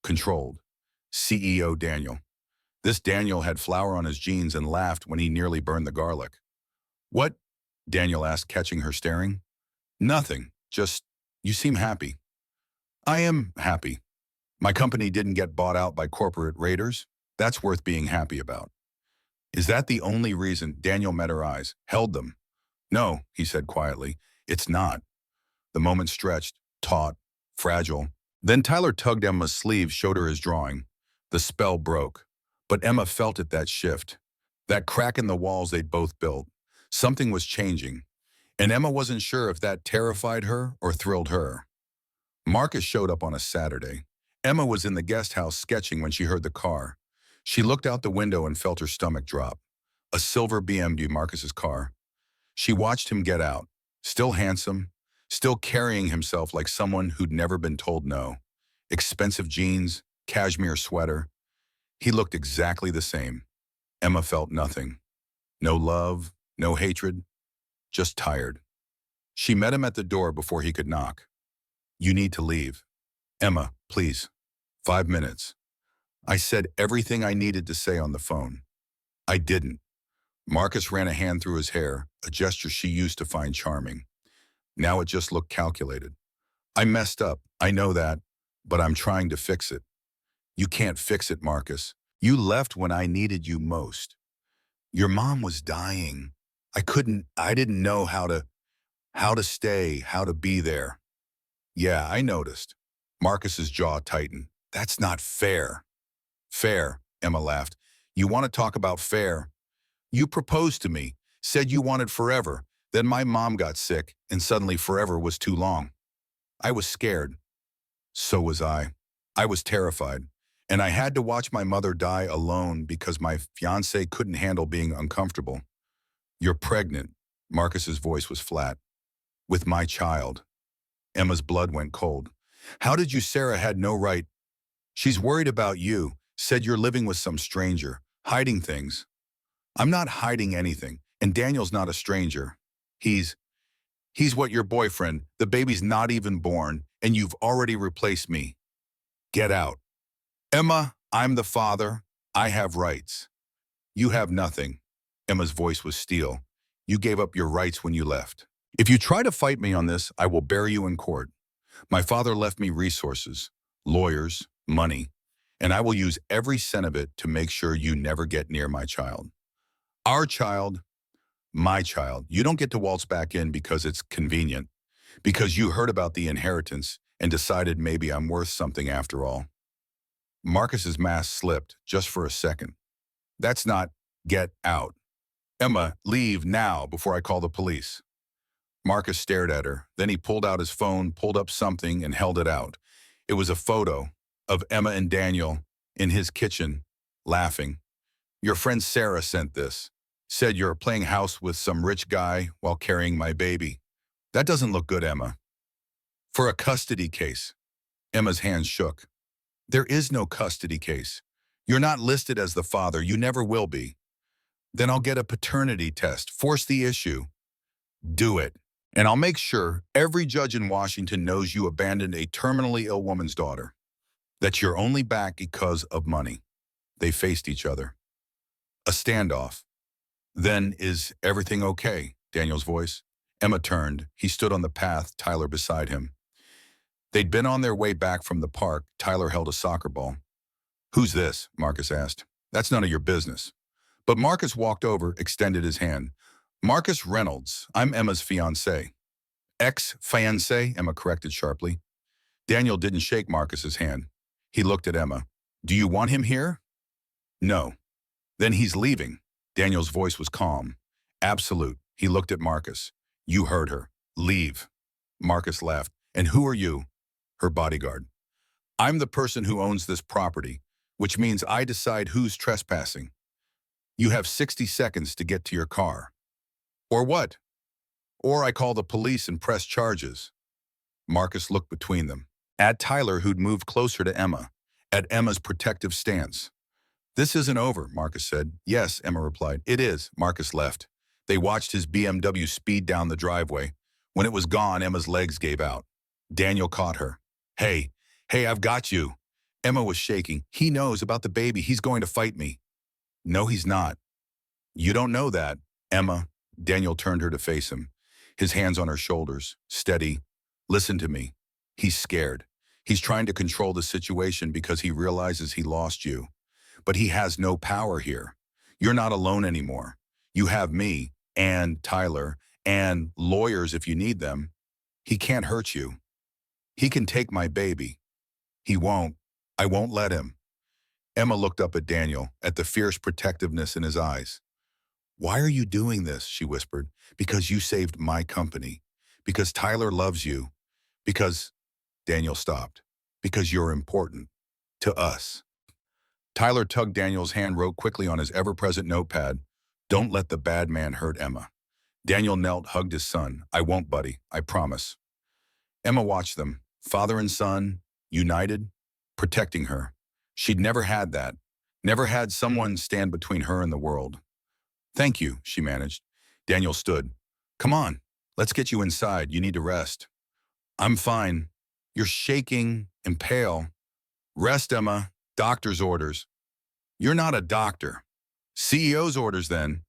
controlled. CEO Daniel. This Daniel had flour on his jeans and laughed when he nearly burned the garlic. What? Daniel asked, catching her staring. Nothing, just, you seem happy. I am happy. My company didn't get bought out by corporate raiders. That's worth being happy about. Is that the only reason? Daniel met her eyes, held them. No, he said quietly, it's not. The moment stretched, taut, fragile. Then Tyler tugged Emma's sleeve, showed her his drawing. The spell broke. But Emma felt it, that shift. That crack in the walls they'd both built. Something was changing. And Emma wasn't sure if that terrified her or thrilled her. Marcus showed up on a Saturday. Emma was in the guest house sketching when she heard the car. She looked out the window and felt her stomach drop. A silver BMW, Marcus's car. She watched him get out, still handsome, still carrying himself like someone who'd never been told no. Expensive jeans, cashmere sweater. He looked exactly the same. Emma felt nothing. No love, no hatred, just tired. She met him at the door before he could knock. You need to leave. Emma, please. 5 minutes. I said everything I needed to say on the phone. I didn't. Marcus ran a hand through his hair, a gesture she used to find charming. Now it just looked calculated. I messed up, I know that, but I'm trying to fix it. You can't fix it, Marcus. You left when I needed you most. Your mom was dying. I didn't know how to stay, how to be there. Yeah, I noticed. Marcus's jaw tightened. That's not fair. Fair, Emma laughed. You want to talk about fair? You proposed to me, said you wanted forever. Then my mom got sick, and suddenly forever was too long. I was scared. So was I. I was terrified. And I had to watch my mother die alone because my fiancé couldn't handle being uncomfortable. You're pregnant. Marcus's voice was flat. With my child. Emma's blood went cold. How did you? Sarah had no right. She's worried about you, said you're living with some stranger, hiding things. I'm not hiding anything, and Daniel's not a stranger. He's what, your boyfriend? The baby's not even born, and you've already replaced me. Get out. Emma, I'm the father. I have rights. You have nothing. Emma's voice was steel. You gave up your rights when you left. If you try to fight me on this, I will bury you in court. My father left me resources, lawyers, money, and I will use every cent of it to make sure you never get near my child. Our child, my child. You don't get to waltz back in because it's convenient, because you heard about the inheritance and decided maybe I'm worth something after all. Marcus's mask slipped just for a second. That's not get out. Emma, leave now before I call the police. Marcus stared at her. Then he pulled out his phone, pulled up something, and held it out. It was a photo of Emma and Daniel in his kitchen, laughing. Your friend Sarah sent this. Said you're playing house with some rich guy while carrying my baby. That doesn't look good, Emma. For a custody case. Emma's hands shook. There is no custody case. You're not listed as the father. You never will be. Then I'll get a paternity test. Force the issue. Do it. And I'll make sure every judge in Washington knows you abandoned a terminally ill woman's daughter. That you're only back because of money. They faced each other. A standoff. Then, is everything okay? Daniel's voice. Emma turned. He stood on the path, Tyler beside him. They'd been on their way back from the park. Tyler held a soccer ball. Who's this? Marcus asked. That's none of your business. But Marcus walked over, extended his hand. Marcus Reynolds. I'm Emma's fiancé. Ex-fiancé, Emma corrected sharply. Daniel didn't shake Marcus's hand. He looked at Emma. Do you want him here? No. Then he's leaving. Daniel's voice was calm. Absolute. He looked at Marcus. You heard her. Leave. Marcus laughed. And who are you? Her bodyguard. I'm the person who owns this property. which means I decide who's trespassing. You have 60 seconds to get to your car. Or what? Or I call the police and press charges. Marcus looked between them. At Tyler, who'd moved closer to Emma. At Emma's protective stance. This isn't over, Marcus said. Yes, Emma replied. It is. Marcus left. They watched his BMW speed down the driveway. When it was gone, Emma's legs gave out. Daniel caught her. Hey, I've got you. Emma was shaking. He knows about the baby. He's going to fight me. No, he's not. You don't know that. Emma. Daniel turned her to face him, his hands on her shoulders, steady. Listen to me. He's scared. He's trying to control the situation because he realizes he lost you. But he has no power here. You're not alone anymore. You have me, and Tyler, and lawyers if you need them. He can't hurt you. He can take my baby. He won't. I won't let him. Emma looked up at Daniel, at the fierce protectiveness in his eyes. Why are you doing this? She whispered. Because you saved my company. Because Tyler loves you. Because, Daniel stopped. Because you're important. To us. Tyler tugged Daniel's hand, wrote quickly on his ever-present notepad, Don't let the bad man hurt Emma. Daniel knelt, hugged his son. I won't, buddy. I promise. Emma watched them, father and son, united, protecting her. She'd never had that. Never had someone stand between her and the world. Thank you, she managed. Daniel stood. Come on, let's get you inside. You need to rest. I'm fine. You're shaking and pale. Rest, Emma. Doctor's orders. You're not a doctor. CEO's orders, then.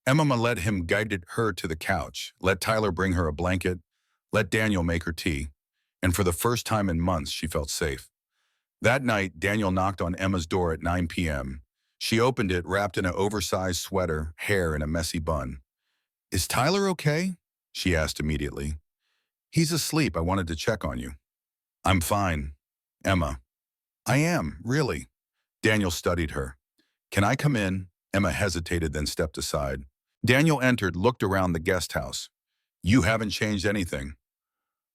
Emma led him, guided her to the couch, let Tyler bring her a blanket, let Daniel make her tea, and for the first time in months, she felt safe. That night, Daniel knocked on Emma's door at 9 p.m. She opened it, wrapped in an oversized sweater, hair in a messy bun. Is Tyler okay? She asked immediately. He's asleep. I wanted to check on you. I'm fine. Emma. I am, really. Daniel studied her. Can I come in? Emma hesitated, then stepped aside. Daniel entered, looked around the guest house. You haven't changed anything.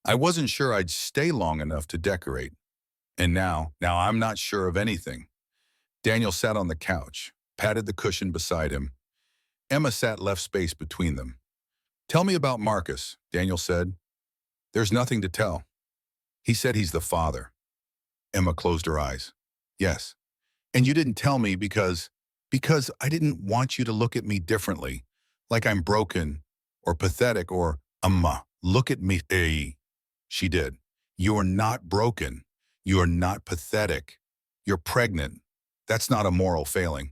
I wasn't sure I'd stay long enough to decorate. And now I'm not sure of anything. Daniel sat on the couch, patted the cushion beside him. Emma sat, left space between them. Tell me about Marcus, Daniel said. There's nothing to tell. He said he's the father. Emma closed her eyes. Yes. And you didn't tell me because I didn't want you to look at me differently, like I'm broken or pathetic or, Emma, look at me. She did. You're not broken. You're not pathetic. You're pregnant. That's not a moral failing.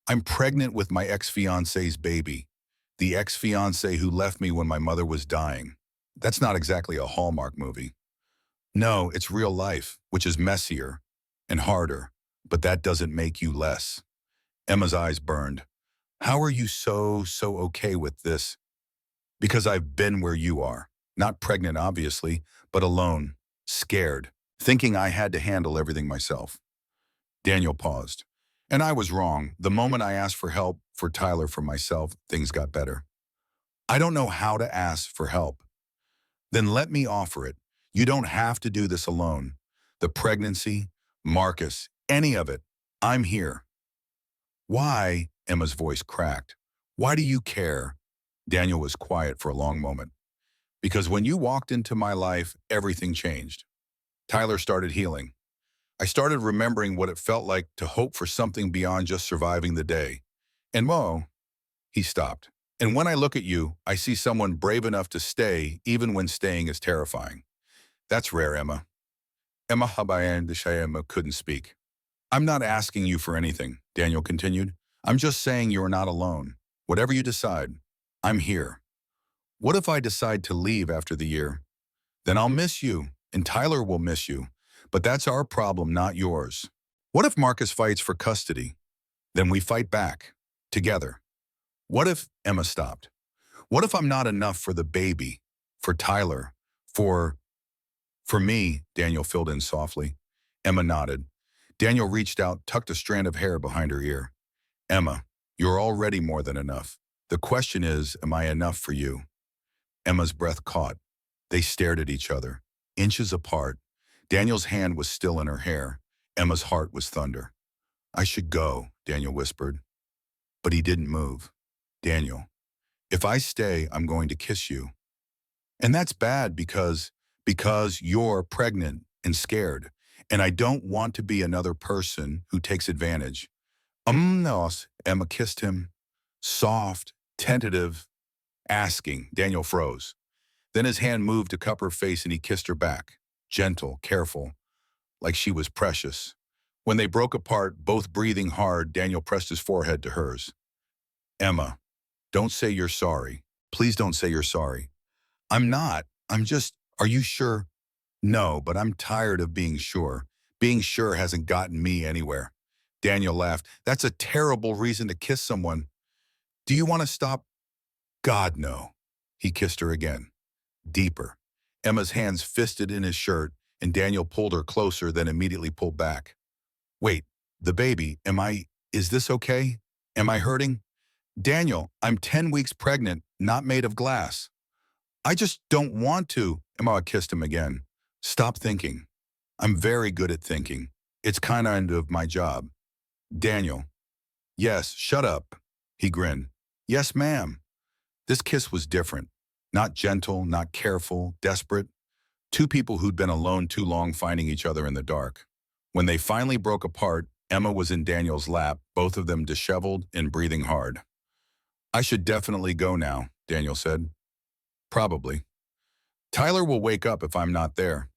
I'm pregnant with my ex-fiance's baby, the ex-fiance who left me when my mother was dying. That's not exactly a Hallmark movie. No, it's real life, which is messier and harder, but that doesn't make you less. Emma's eyes burned. How are you so okay with this? Because I've been where you are. Not pregnant, obviously, but alone, scared, thinking I had to handle everything myself. Daniel paused. And I was wrong. The moment I asked for help for Tyler, for myself, things got better. I don't know how to ask for help. Then let me offer it. You don't have to do this alone. The pregnancy, Marcus, any of it. I'm here. Why? Emma's voice cracked. Why do you care? Daniel was quiet for a long moment. Because when you walked into my life, everything changed. Tyler started healing. I started remembering what it felt like to hope for something beyond just surviving the day. And he stopped. And when I look at you, I see someone brave enough to stay, even when staying is terrifying. That's rare, Emma. Emma Habayan Deshayema couldn't speak. I'm not asking you for anything, Daniel continued. I'm just saying you're not alone. Whatever you decide, I'm here. What if I decide to leave after the year? Then I'll miss you, and Tyler will miss you. But that's our problem, not yours. What if Marcus fights for custody? Then we fight back, together. What if Emma stopped? What if I'm not enough for the baby, for Tyler, for me? Daniel filled in softly. Emma nodded. Daniel reached out, tucked a strand of hair behind her ear. Emma, you're already more than enough. The question is, am I enough for you? Emma's breath caught. They stared at each other, inches apart. Daniel's hand was still in her hair. Emma's heart was thunder. I should go, Daniel whispered, but he didn't move. Daniel, if I stay, I'm going to kiss you. And that's bad because you're pregnant and scared. And I don't want to be another person who takes advantage. No, Emma kissed him. Soft, tentative, asking. Daniel froze. Then his hand moved to cup her face and he kissed her back. Gentle, careful, like she was precious. When they broke apart, both breathing hard, Daniel pressed his forehead to hers. Emma, don't say you're sorry. Please don't say you're sorry. I'm not. Are you sure? No, but I'm tired of being sure. Being sure hasn't gotten me anywhere. Daniel laughed. That's a terrible reason to kiss someone. Do you want to stop? God, no. He kissed her again. Deeper. Emma's hands fisted in his shirt, and Daniel pulled her closer, then immediately pulled back. Wait, the baby, is this okay? Am I hurting? Daniel, I'm 10 weeks pregnant, not made of glass. I just don't want to. Emma kissed him again. Stop thinking. I'm very good at thinking. It's kind of my job. Daniel. Yes, shut up. He grinned. Yes, ma'am. This kiss was different. Not gentle, not careful, desperate. Two people who'd been alone too long finding each other in the dark. When they finally broke apart, Emma was in Daniel's lap, both of them disheveled and breathing hard. I should definitely go now, Daniel said. Probably. Tyler will wake up if I'm not there.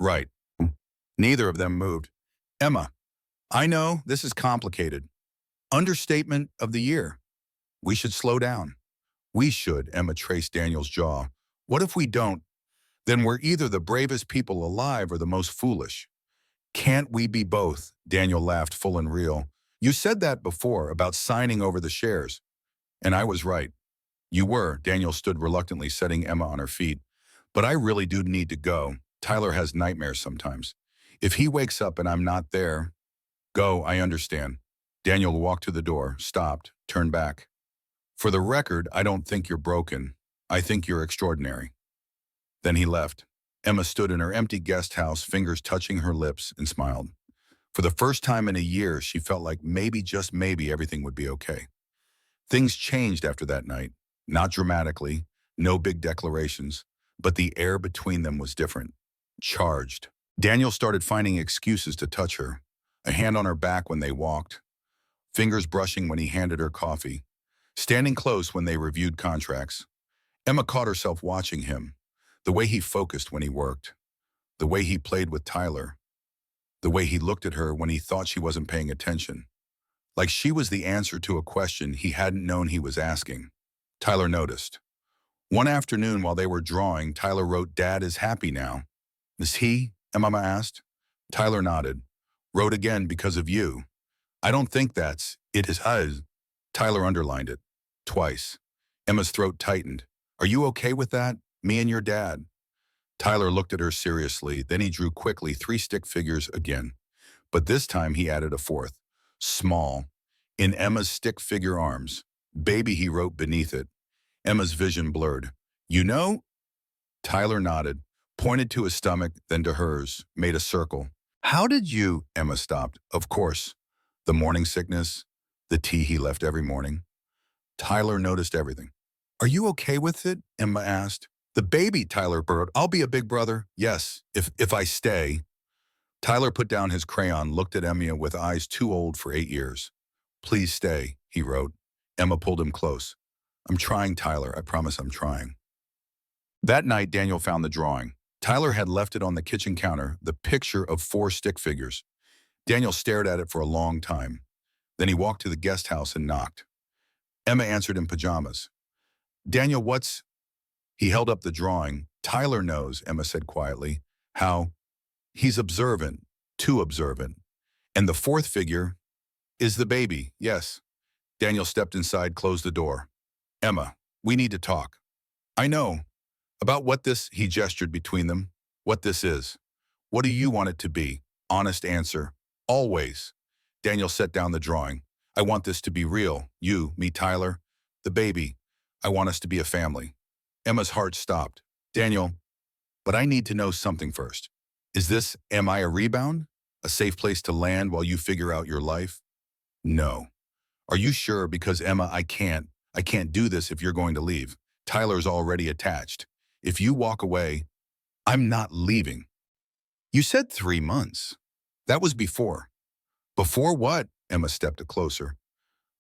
Right. Neither of them moved. Emma, I know this is complicated. Understatement of the year. We should slow down. We should, Emma traced Daniel's jaw. What if we don't? Then we're either the bravest people alive or the most foolish. Can't we be both? Daniel laughed full and real. You said that before about signing over the shares. And I was right. You were. Daniel stood reluctantly, setting Emma on her feet. But I really do need to go. Tyler has nightmares sometimes. If he wakes up and I'm not there, go, I understand. Daniel walked to the door, stopped, turned back. For the record, I don't think you're broken. I think you're extraordinary. Then he left. Emma stood in her empty guest house, fingers touching her lips, and smiled. For the first time in a year, she felt like maybe, just maybe, everything would be okay. Things changed after that night. Not dramatically, no big declarations, but the air between them was different. Charged. Daniel started finding excuses to touch her. A hand on her back when they walked. Fingers brushing when he handed her coffee. Standing close when they reviewed contracts. Emma caught herself watching him. The way he focused when he worked. The way he played with Tyler. The way he looked at her when he thought she wasn't paying attention. Like she was the answer to a question he hadn't known he was asking. Tyler noticed. One afternoon while they were drawing, Tyler wrote, "Dad is happy now." Is he? Emma asked. Tyler nodded. Wrote again, "Because of you." I don't think it is us. Tyler underlined it. Twice. Emma's throat tightened. Are you okay with that? Me and your dad. Tyler looked at her seriously, then he drew quickly 3 stick figures again. But this time he added a fourth. Small. In Emma's stick figure arms. Baby, he wrote beneath it. Emma's vision blurred. You know? Tyler nodded, pointed to his stomach, then to hers, made a circle. How did you? Emma stopped. Of course. The morning sickness, the tea he left every morning. Tyler noticed everything. Are you okay with it? Emma asked. The baby, Tyler burrowed. I'll be a big brother. Yes, if I stay. Tyler put down his crayon, looked at Emma with eyes too old for 8 years. Please stay, he wrote. Emma pulled him close. I'm trying, Tyler. I promise I'm trying. That night, Daniel found the drawing. Tyler had left it on the kitchen counter, the picture of 4 stick figures. Daniel stared at it for a long time. Then he walked to the guest house and knocked. Emma answered in pajamas. Daniel, what's... He held up the drawing. Tyler knows, Emma said quietly. How? He's observant, too observant. And the 4th figure is the baby, yes. Daniel stepped inside, closed the door. Emma, we need to talk. I know. About what this, he gestured between them. What this is. What do you want it to be? Honest answer. Always. Daniel set down the drawing. I want this to be real. You, me, Tyler, the baby. I want us to be a family. Emma's heart stopped. Daniel, but I need to know something first. Am I a rebound? A safe place to land while you figure out your life? No. Are you sure? Because Emma, I can't. I can't do this if you're going to leave. Tyler's already attached. If you walk away, I'm not leaving. You said 3 months. That was before. Before what? Emma stepped closer.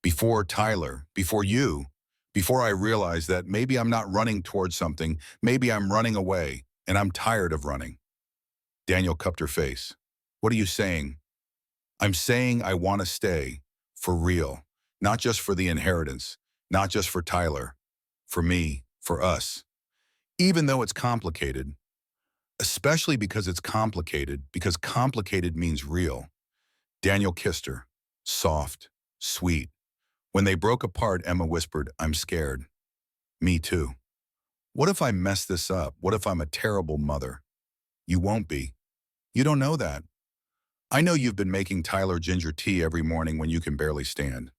Before Tyler, before you, before I realized that maybe I'm not running towards something, maybe I'm running away, and I'm tired of running. Daniel cupped her face. What are you saying? I'm saying I want to stay, for real, not just for the inheritance, not just for Tyler, for me, for us. Even though it's complicated, especially because complicated means real. Daniel kissed her, soft, sweet. When they broke apart, Emma whispered, I'm scared. Me too. What if I mess this up? What if I'm a terrible mother? You won't be. You don't know that. I know you've been making Tyler ginger tea every morning when you can barely stand.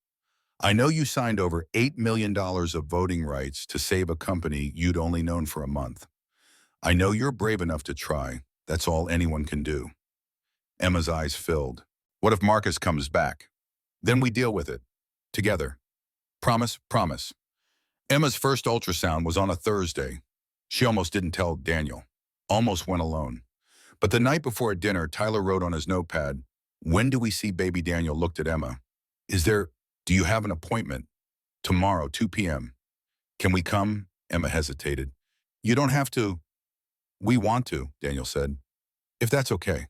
I know you signed over $8 million of voting rights to save a company you'd only known for a month. I know you're brave enough to try. That's all anyone can do. Emma's eyes filled. What if Marcus comes back? Then we deal with it. Together. Promise, promise. Emma's first ultrasound was on a Thursday. She almost didn't tell Daniel. Almost went alone. But the night before dinner, Tyler wrote on his notepad, when do we see baby? Daniel looked at Emma. Do you have an appointment? Tomorrow, 2 p.m. Can we come? Emma hesitated. You don't have to. We want to, Daniel said. If that's okay.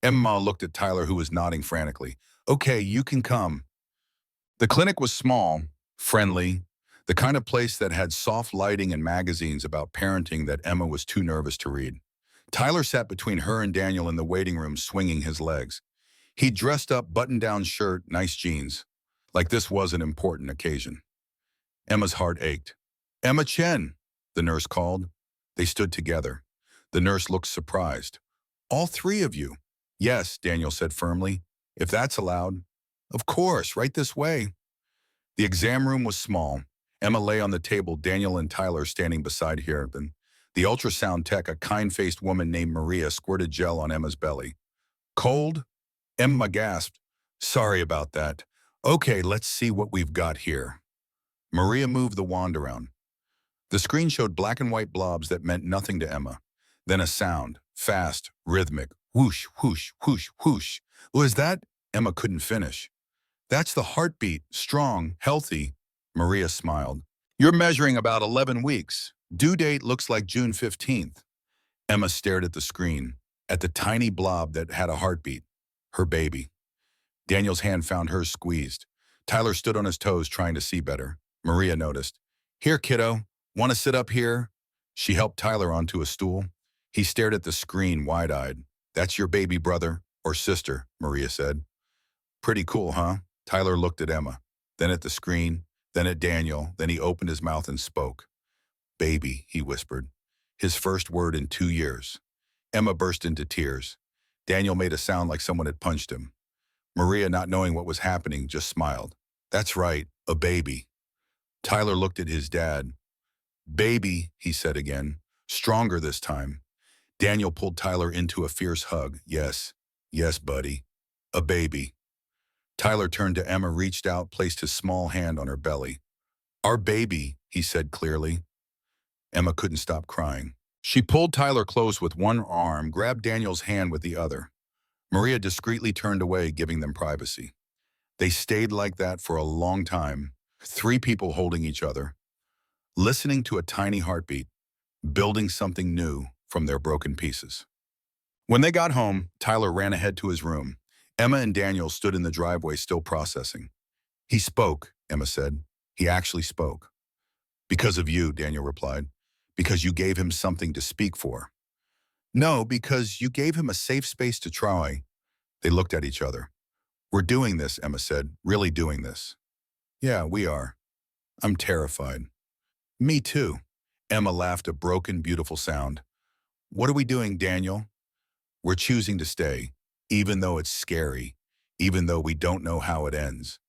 Emma looked at Tyler, who was nodding frantically. Okay, you can come. The clinic was small, friendly, the kind of place that had soft lighting and magazines about parenting that Emma was too nervous to read. Tyler sat between her and Daniel in the waiting room, swinging his legs. He dressed up, button-down shirt, nice jeans. Like this was an important occasion. Emma's heart ached. Emma Chen, the nurse called. They stood together. The nurse looked surprised. All three of you? Yes, Daniel said firmly. If that's allowed. Of course, right this way. The exam room was small. Emma lay on the table, Daniel and Tyler standing beside her. Then the ultrasound tech, a kind-faced woman named Maria, squirted gel on Emma's belly. Cold? Emma gasped. Sorry about that. Okay, let's see what we've got here. Maria moved the wand around. The screen showed black and white blobs that meant nothing to Emma. Then a sound, fast, rhythmic, whoosh, whoosh, whoosh, whoosh. Was that? Emma couldn't finish. That's the heartbeat, strong, healthy. Maria smiled. You're measuring about 11 weeks. Due date looks like June 15th. Emma stared at the screen, at the tiny blob that had a heartbeat. Her baby. Daniel's hand found hers squeezed. Tyler stood on his toes, trying to see better. Maria noticed. Here, kiddo. Want to sit up here? She helped Tyler onto a stool. He stared at the screen, wide-eyed. That's your baby brother or sister, Maria said. Pretty cool, huh? Tyler looked at Emma, then at the screen, then at Daniel, then he opened his mouth and spoke. Baby, he whispered. His first word in 2 years. Emma burst into tears. Daniel made a sound like someone had punched him. Maria, not knowing what was happening, just smiled. That's right, a baby. Tyler looked at his dad. Baby, he said again, stronger this time. Daniel pulled Tyler into a fierce hug. Yes, yes, buddy. A baby. Tyler turned to Emma, reached out, placed his small hand on her belly. Our baby, he said clearly. Emma couldn't stop crying. She pulled Tyler close with one arm, grabbed Daniel's hand with the other. Maria discreetly turned away, giving them privacy. They stayed like that for a long time, 3 people holding each other, listening to a tiny heartbeat, building something new from their broken pieces. When they got home, Tyler ran ahead to his room. Emma and Daniel stood in the driveway, still processing. He spoke, Emma said. He actually spoke. Because of you, Daniel replied. Because you gave him something to speak for. No, because you gave him a safe space to try. They looked at each other. We're doing this, Emma said. Really doing this. Yeah, we are. I'm terrified. Me too. Emma laughed, a broken, beautiful sound. What are we doing, Daniel? We're choosing to stay, even though it's scary, even though we don't know how it ends.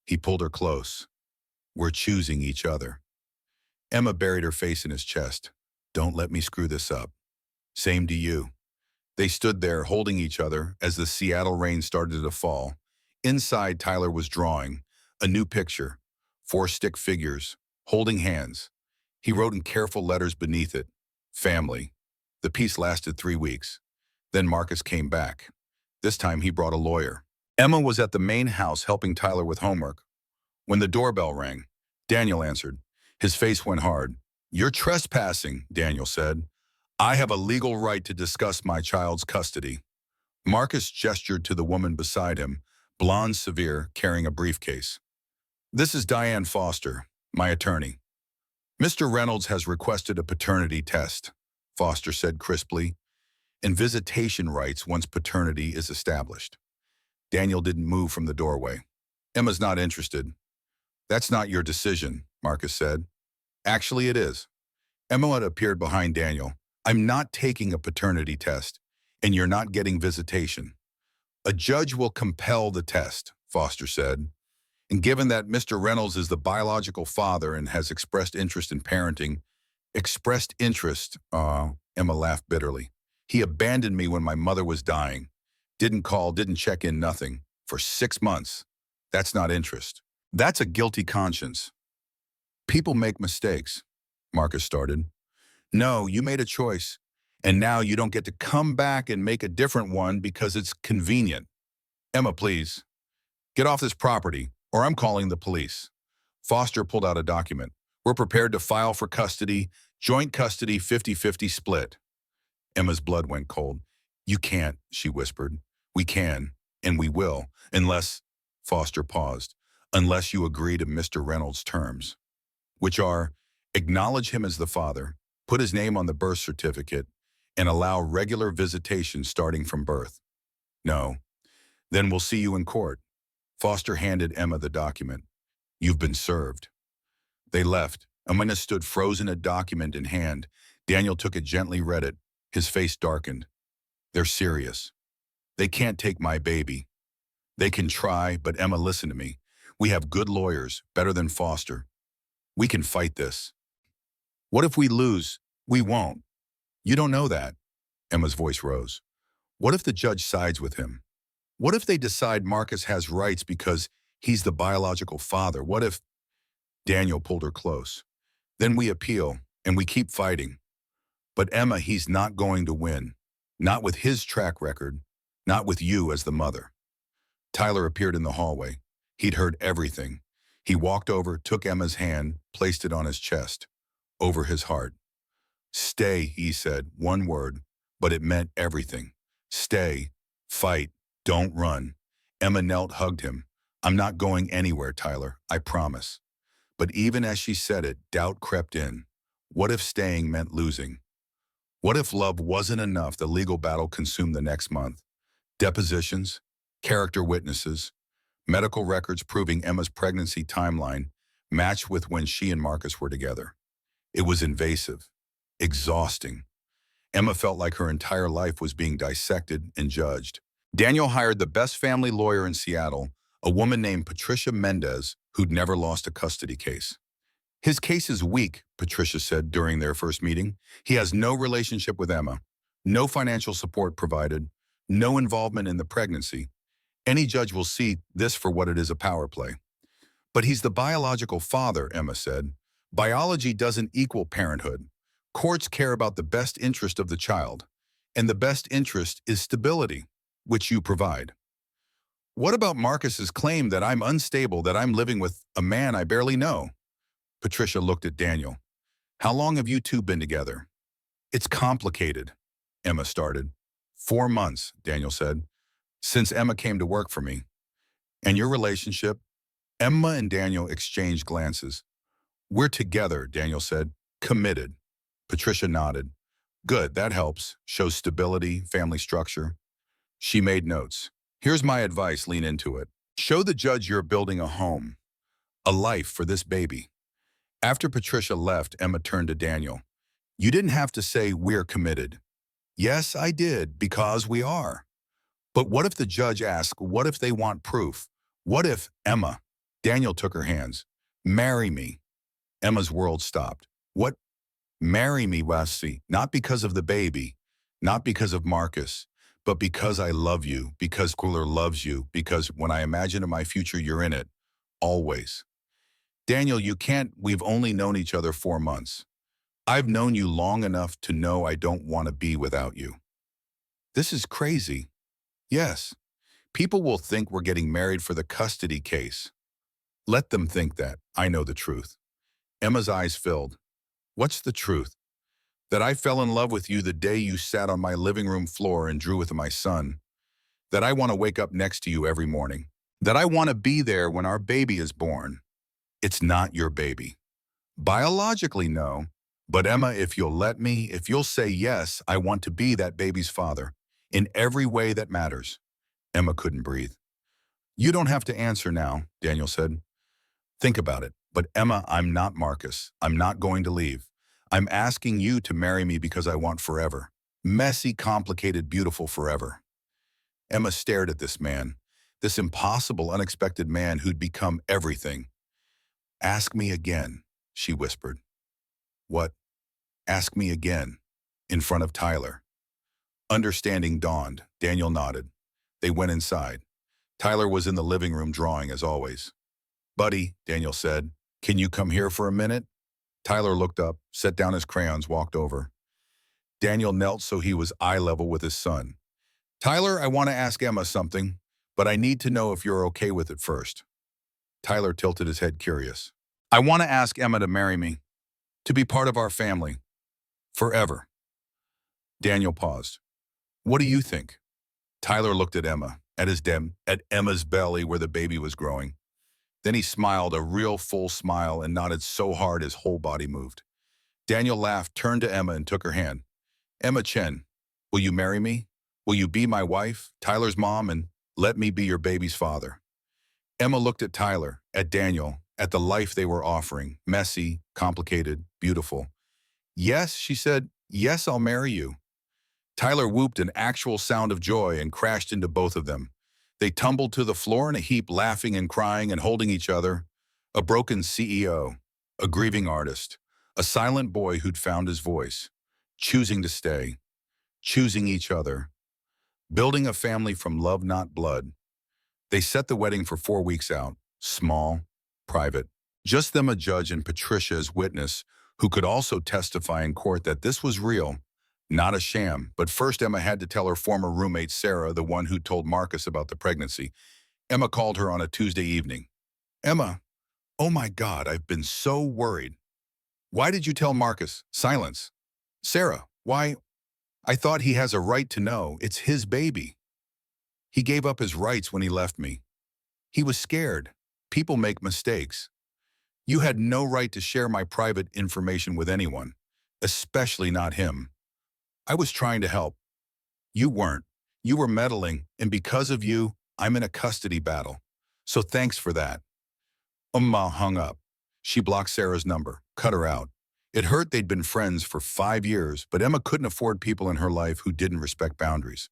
He pulled her close. We're choosing each other. Emma buried her face in his chest. Don't let me screw this up. Same to you. They stood there, holding each other, as the Seattle rain started to fall. Inside, Tyler was drawing a new picture, four stick figures, holding hands. He wrote in careful letters beneath it, family. The piece lasted 3 weeks. Then Marcus came back. This time he brought a lawyer. Emma was at the main house helping Tyler with homework. When the doorbell rang, Daniel answered. His face went hard. "You're trespassing," Daniel said. "I have a legal right to discuss my child's custody." Marcus gestured to the woman beside him, blonde, severe, carrying a briefcase. "This is Diane Foster, my attorney." "Mr. Reynolds has requested a paternity test," Foster said crisply, "and visitation rights once paternity is established." Daniel didn't move from the doorway. "Emma's not interested." "That's not your decision," Marcus said. "Actually, it is." Emma had appeared behind Daniel. "I'm not taking a paternity test, and you're not getting visitation." "A judge will compel the test," Foster said. "And given that Mr. Reynolds is the biological father and has expressed interest in parenting—" "Expressed interest," Emma laughed bitterly. "He abandoned me when my mother was dying. Didn't call, didn't check in, nothing. For 6 months. That's not interest. That's a guilty conscience." "People make mistakes," Marcus started. "No, you made a choice. And now you don't get to come back and make a different one because it's convenient." "Emma, please. Get off this property, or I'm calling the police." Foster pulled out a document. "We're prepared to file for custody, joint custody, 50-50 split." Emma's blood went cold. "You can't," she whispered. "We can, and we will, unless—" Foster paused. "Unless you agree to Mr. Reynolds' terms, which are, acknowledge him as the father, put his name on the birth certificate, and allow regular visitation starting from birth." "No." "Then we'll see you in court." Foster handed Emma the document. "You've been served." They left. Amanda stood frozen, a document in hand. Daniel took it, gently read it. His face darkened. "They're serious. They can't take my baby. They can try, but Emma, listen to me. We have good lawyers, better than Foster. We can fight this." "What if we lose?" "We won't. You don't know that." Emma's voice rose. "What if the judge sides with him? What if they decide Marcus has rights because he's the biological father? What if—" Daniel pulled her close. "Then we appeal, and we keep fighting. But Emma, he's not going to win. Not with his track record. Not with you as the mother." Tyler appeared in the hallway. He'd heard everything. He walked over, took Emma's hand, placed it on his chest, over his heart. "Stay," he said, one word, but it meant everything. "Stay. Fight. Don't run." Emma knelt, hugged him. "I'm not going anywhere, Tyler. I promise." But even as she said it, doubt crept in. What if staying meant losing? What if love wasn't enough? The legal battle consumed the next month. Depositions, character witnesses, medical records proving Emma's pregnancy timeline matched with when she and Marcus were together. It was invasive, exhausting. Emma felt like her entire life was being dissected and judged. Daniel hired the best family lawyer in Seattle, a woman named Patricia Mendez, who'd never lost a custody case. "His case is weak," Patricia said during their first meeting. "He has no relationship with Emma, no financial support provided, no involvement in the pregnancy. Any judge will see this for what it is, a power play." "But he's the biological father," Emma said. "Biology doesn't equal parenthood. Courts care about the best interest of the child, and the best interest is stability, which you provide." "What about Marcus's claim that I'm unstable, that I'm living with a man I barely know?" Patricia looked at Daniel. "How long have you two been together?" "It's complicated," Emma started. 4 months, Daniel said, "since Emma came to work for me." "And your relationship?" Emma and Daniel exchanged glances. "We're together," Daniel said. "Committed." Patricia nodded. "Good, that helps. Shows stability, family structure." She made notes. "Here's my advice, lean into it. Show the judge you're building a home, a life for this baby." After Patricia left, Emma turned to Daniel. "You didn't have to say we're committed." "Yes, I did, because we are." "But what if the judge asks, what if they want proof? What if—" "Emma." Daniel took her hands. "Marry me." Emma's world stopped. "What? Marry me, Wasi? Not because of the baby, not because of Marcus, but because I love you, because Cooler loves you, because when I imagine in my future you're in it, always. Daniel, you can't, we've only known each other 4 months. I've known you long enough to know I don't want to be without you. This is crazy. Yes, people will think we're getting married for the custody case. Let them think that. I know the truth. Emma's eyes filled. What's the truth? That I fell in love with you the day you sat on my living room floor and drew with my son. That I want to wake up next to you every morning. That I want to be there when our baby is born. It's not your baby. Biologically, no. But Emma, if you'll let me, if you'll say yes, I want to be that baby's father. In every way that matters. Emma couldn't breathe. You don't have to answer now, Daniel said. Think about it. But Emma, I'm not Marcus. I'm not going to leave. I'm asking you to marry me because I want forever. Messy, complicated, beautiful forever. Emma stared at this man, this impossible, unexpected man who'd become everything. Ask me again, she whispered. What? Ask me again, in front of Tyler. Understanding dawned. Daniel nodded. They went inside. Tyler was in the living room drawing as always. Buddy, Daniel said, can you come here for a minute? Tyler looked up, set down his crayons, walked over. Daniel knelt so he was eye level with his son. Tyler, I want to ask Emma something, but I need to know if you're okay with it first. Tyler tilted his head curious. I want to ask Emma to marry me, to be part of our family, forever. Daniel paused. What do you think? Tyler looked at Emma, at Emma's belly where the baby was growing. Then he smiled, a real full smile, and nodded so hard his whole body moved. Daniel laughed, turned to Emma and took her hand. Emma Chen, will you marry me? Will you be my wife, Tyler's mom, and let me be your baby's father? Emma looked at Tyler, at Daniel, at the life they were offering, messy, complicated, beautiful. Yes, she said, yes, I'll marry you. Tyler whooped an actual sound of joy and crashed into both of them. They tumbled to the floor in a heap, laughing and crying and holding each other. A broken CEO, a grieving artist, a silent boy who'd found his voice, choosing to stay, choosing each other, building a family from love, not blood. They set the wedding for 4 weeks out, small, private. Just them, a judge, and Patricia as witness, who could also testify in court that this was real, not a sham. But first Emma had to tell her former roommate Sarah, the one who told Marcus about the pregnancy. Emma called her on a Tuesday evening. Emma, oh my God, I've been so worried. Why did you tell Marcus? Silence. Sarah, why? I thought he has a right to know. It's his baby. He gave up his rights when he left me. He was scared. People make mistakes. You had no right to share my private information with anyone, especially not him. I was trying to help. You weren't. You were meddling, and because of you, I'm in a custody battle. So thanks for that. Umma hung up. She blocked Sarah's number, cut her out. It hurt. They'd been friends for 5 years, but Emma couldn't afford people in her life who didn't respect boundaries.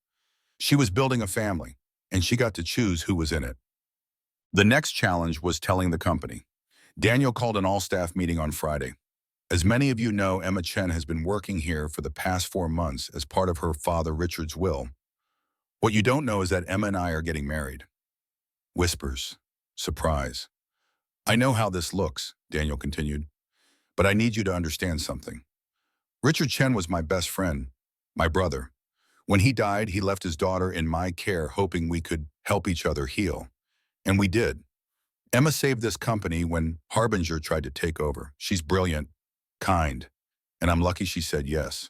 She was building a family, and she got to choose who was in it. The next challenge was telling the company. Daniel called an all-staff meeting on Friday. As many of you know, Emma Chen has been working here for the past 4 months as part of her father Richard's will. What you don't know is that Emma and I are getting married. Whispers. Surprise. I know how this looks, Daniel continued, but I need you to understand something. Richard Chen was my best friend, my brother. When he died, he left his daughter in my care, hoping we could help each other heal. And we did. Emma saved this company when Harbinger tried to take over. She's brilliant, kind, and I'm lucky she said yes.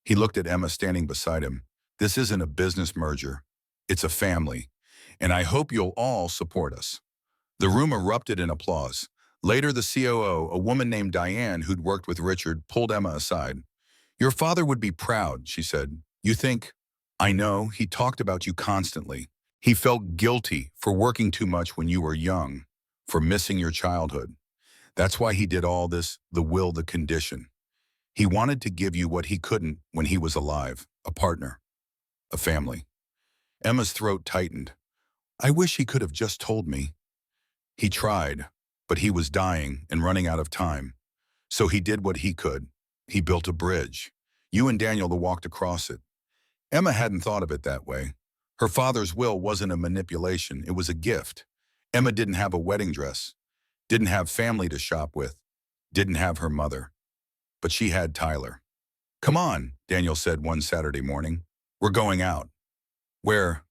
He looked at Emma standing beside him. This isn't a business merger. It's a family, and I hope you'll all support us. The room erupted in applause. Later, the COO, a woman named Diane who'd worked with Richard, pulled Emma aside. Your father would be proud, she said. You think? I know, he talked about you constantly. He felt guilty for working too much when you were young, for missing your childhood. That's why he did all this, the will, the condition. He wanted to give you what he couldn't when he was alive, a partner, a family. Emma's throat tightened. I wish he could have just told me. He tried, but he was dying and running out of time. So he did what he could. He built a bridge. You and Daniel walked across it. Emma hadn't thought of it that way. Her father's will wasn't a manipulation, it was a gift. Emma didn't have a wedding dress, didn't have family to shop with, didn't have her mother. But she had Tyler. "Come on," Daniel said one Saturday morning. "We're going out." "Where?"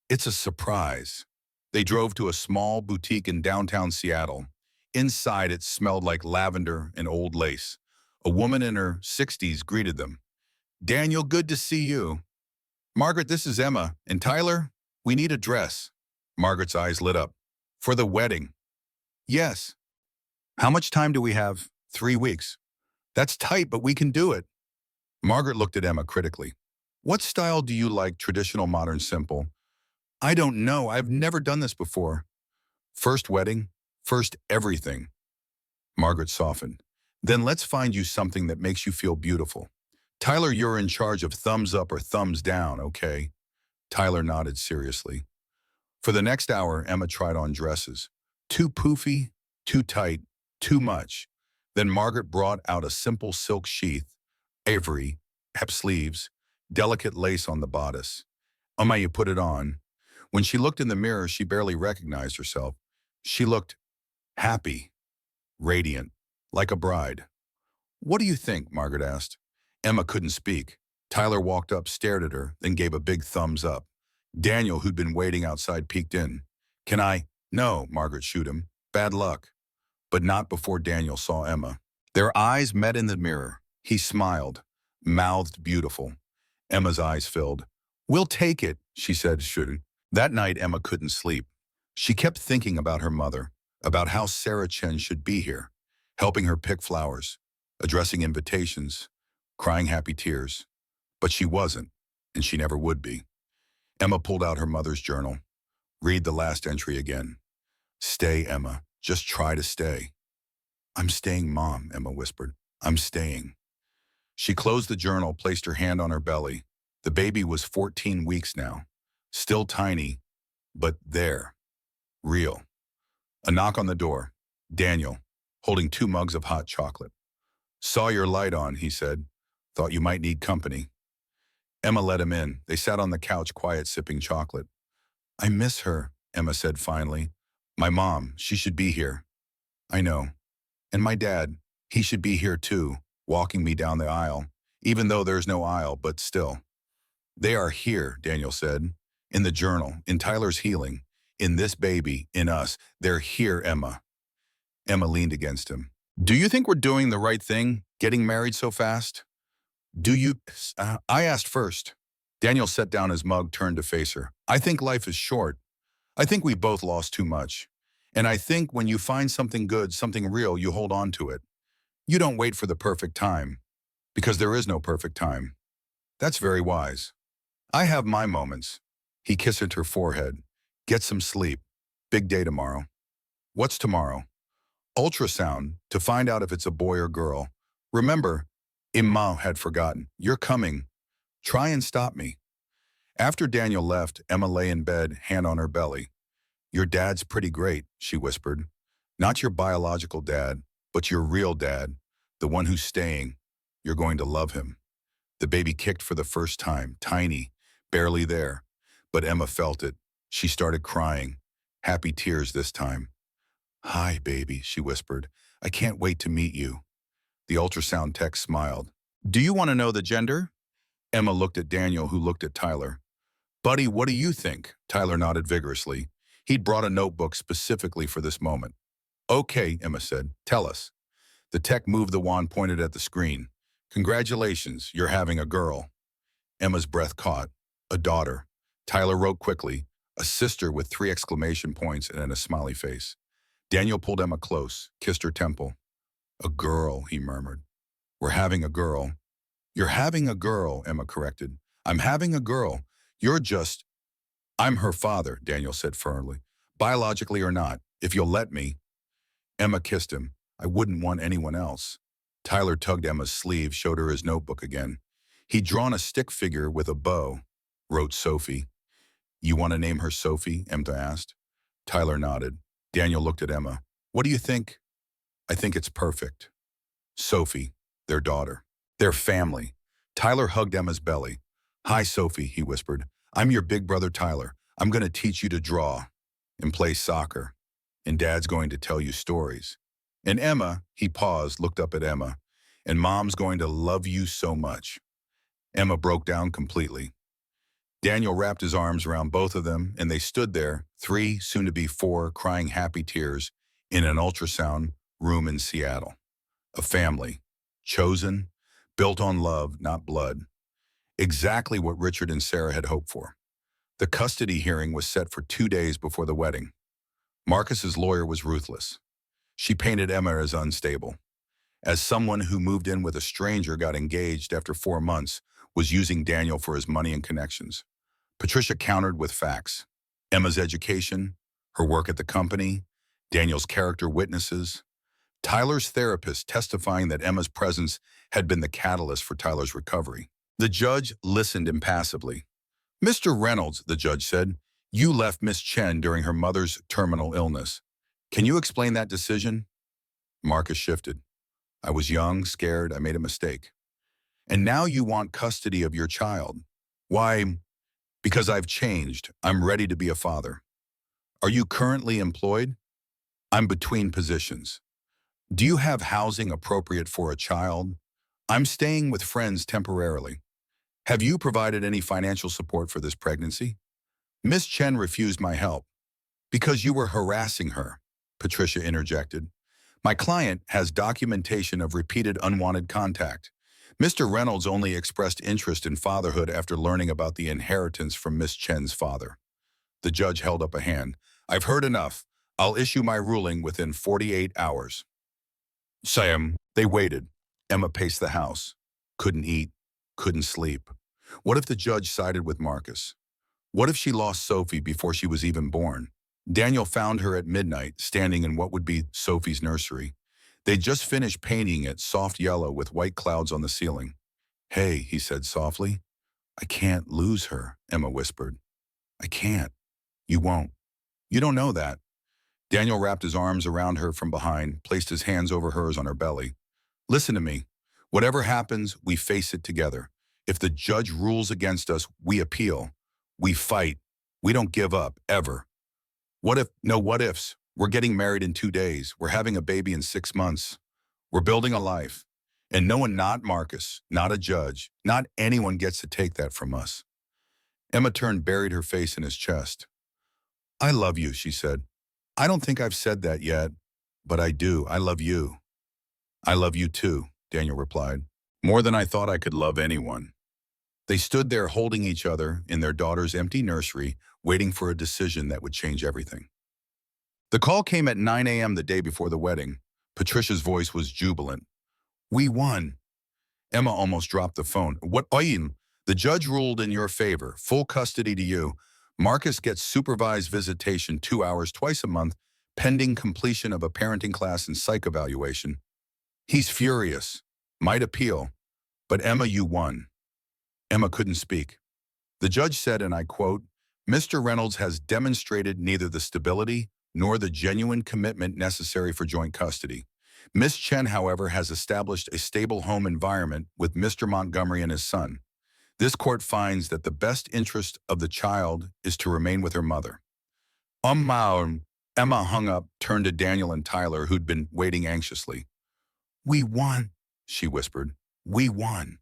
"It's a surprise." They drove to a small boutique in downtown Seattle. Inside, it smelled like lavender and old lace. A woman in her 60s greeted them. "Daniel, good to see you." "Margaret, this is Emma. And Tyler, we need a dress." Margaret's eyes lit up. "For the wedding?" "Yes." "How much time do we have?" "3 weeks." "That's tight, but we can do it." Margaret looked at Emma critically. "What style do you like, traditional, modern, simple?" "I don't know. I've never done this before." "First wedding, first everything." Margaret softened. "Then let's find you something that makes you feel beautiful. Tyler, you're in charge of thumbs up or thumbs down, okay?" Tyler nodded seriously. For the next hour, Emma tried on dresses. Too poofy, too tight, too much. Then Margaret brought out a simple silk sheath, ivory, hep sleeves, delicate lace on the bodice. "Emma, you put it on." When she looked in the mirror, she barely recognized herself. She looked happy, radiant, like a bride. "What do you think?" Margaret asked. Emma couldn't speak. Tyler walked up, stared at her, then gave a big thumbs up. Daniel, who'd been waiting outside, peeked in. "Can I?" "No," Margaret shooed him. "Bad luck." But not before Daniel saw Emma. Their eyes met in the mirror. He smiled, mouthed beautiful. Emma's eyes filled. "We'll take it," she said, shooting. That night, Emma couldn't sleep. She kept thinking about her mother, about how Sarah Chen should be here, helping her pick flowers, addressing invitations, crying happy tears. But she wasn't, and she never would be. Emma pulled out her mother's journal. "Read the last entry again." "Stay, Emma. Just try to stay." "I'm staying, Mom," Emma whispered. "I'm staying." She closed the journal, placed her hand on her belly. The baby was 14 weeks now. Still tiny, but there. Real. A knock on the door. Daniel, holding 2 mugs of hot chocolate. "Saw your light on," he said. "Thought you might need company." Emma let him in. They sat on the couch, quiet, sipping chocolate. "I miss her," Emma said finally. "My mom, she should be here." "I know. And my dad, he should be here too, walking me down the aisle, even though there's no aisle, but still." "They are here," Daniel said. "In the journal, in Tyler's healing, in this baby, in us. They're here, Emma." Emma leaned against him. "Do you think we're doing the right thing, getting married so fast?" "Do you?" I asked first." Daniel set down his mug, turned to face her. "I think life is short. I think we both lost too much. And I think when you find something good, something real, you hold on to it. You don't wait for the perfect time, because there is no perfect time." "That's very wise." "I have my moments." He kissed her forehead. "Get some sleep. Big day tomorrow." "What's tomorrow?" "Ultrasound, to find out if it's a boy or girl. Remember," Emma had forgotten, "you're coming. Try and stop me." After Daniel left, Emma lay in bed, hand on her belly. "Your dad's pretty great," she whispered. "Not your biological dad, but your real dad, the one who's staying. You're going to love him." The baby kicked for the first time, tiny, barely there. But Emma felt it. She started crying. Happy tears this time. "Hi, baby," she whispered. "I can't wait to meet you." The ultrasound tech smiled. "Do you want to know the gender?" Emma looked at Daniel, who looked at Tyler. "Buddy, what do you think?" Tyler nodded vigorously. He'd brought a notebook specifically for this moment. "Okay," Emma said. "Tell us." The tech moved the wand, pointed at the screen. "Congratulations, you're having a girl." Emma's breath caught. "A daughter." Tyler wrote quickly, "A sister," with 3 exclamation points and a smiley face. Daniel pulled Emma close, kissed her temple. "A girl," he murmured. "We're having a girl." "You're having a girl," Emma corrected. "I'm having a girl. You're just—" "I'm her father," Daniel said firmly. "Biologically or not, if you'll let me." Emma kissed him. "I wouldn't want anyone else." Tyler tugged Emma's sleeve, showed her his notebook again. He'd drawn a stick figure with a bow. Wrote Sophie. "You want to name her Sophie?" Emma asked. Tyler nodded. Daniel looked at Emma. "What do you think?" "I think it's perfect." Sophie, their daughter. Their family. Tyler hugged Emma's belly. Hi, Sophie, he whispered. I'm your big brother Tyler. I'm going to teach you to draw and play soccer. And Dad's going to tell you stories. And Emma, he paused, looked up at Emma. And Mom's going to love you so much. Emma broke down completely. Daniel wrapped his arms around both of them, and they stood there, 3, soon to be 4, crying happy tears in an ultrasound room in Seattle. A family, chosen, built on love, not blood. Exactly what Richard and Sarah had hoped for. The custody hearing was set for 2 days before the wedding. Marcus's lawyer was ruthless. She painted Emma as unstable, as someone who moved in with a stranger, got engaged after 4 months, was using Daniel for his money and connections. Patricia countered with facts. Emma's education, her work at the company, Daniel's character witnesses, Tyler's therapist testifying that Emma's presence had been the catalyst for Tyler's recovery. The judge listened impassively. Mr. Reynolds, the judge said, you left Miss Chen during her mother's terminal illness. Can you explain that decision? Marcus shifted. I was young, scared, I made a mistake. And now you want custody of your child. Why? Because I've changed. I'm ready to be a father. Are you currently employed? I'm between positions. Do you have housing appropriate for a child? I'm staying with friends temporarily. Have you provided any financial support for this pregnancy? Miss Chen refused my help. Because you were harassing her, Patricia interjected. My client has documentation of repeated unwanted contact. Mr. Reynolds only expressed interest in fatherhood after learning about the inheritance from Miss Chen's father. The judge held up a hand. I've heard enough. I'll issue my ruling within 48 hours. Sam, they waited. Emma paced the house. Couldn't eat, couldn't sleep. What if the judge sided with Marcus? What if she lost Sophie before she was even born? Daniel found her at midnight, standing in what would be Sophie's nursery. They'd just finished painting it soft yellow with white clouds on the ceiling. Hey, he said softly. I can't lose her, Emma whispered. I can't. You won't. You don't know that. Daniel wrapped his arms around her from behind, placed his hands over hers on her belly. Listen to me. Whatever happens, we face it together. If the judge rules against us, we appeal. We fight. We don't give up, ever. What if? No what ifs. We're getting married in 2 days. We're having a baby in 6 months. We're building a life. And no one, not Marcus, not a judge, not anyone gets to take that from us. Emma turned, buried her face in his chest. I love you, she said. I don't think I've said that yet, but I do. I love you. I love you too, Daniel replied. More than I thought I could love anyone. They stood there holding each other in their daughter's empty nursery, waiting for a decision that would change everything. The call came at 9 a.m. the day before the wedding. Patricia's voice was jubilant. We won. Emma almost dropped the phone. What? Oyin, the judge ruled in your favor. Full custody to you. Marcus gets supervised visitation 2 hours twice a month, pending completion of a parenting class and psych evaluation. He's furious. Might appeal. But Emma, you won. Emma couldn't speak. The judge said, and I quote, Mr. Reynolds has demonstrated neither the stability nor the genuine commitment necessary for joint custody. Miss Chen, however, has established a stable home environment with Mr. Montgomery and his son. This court finds that the best interest of the child is to remain with her mother. Emma hung up, turned to Daniel and Tyler, who'd been waiting anxiously. We won, she whispered. We won.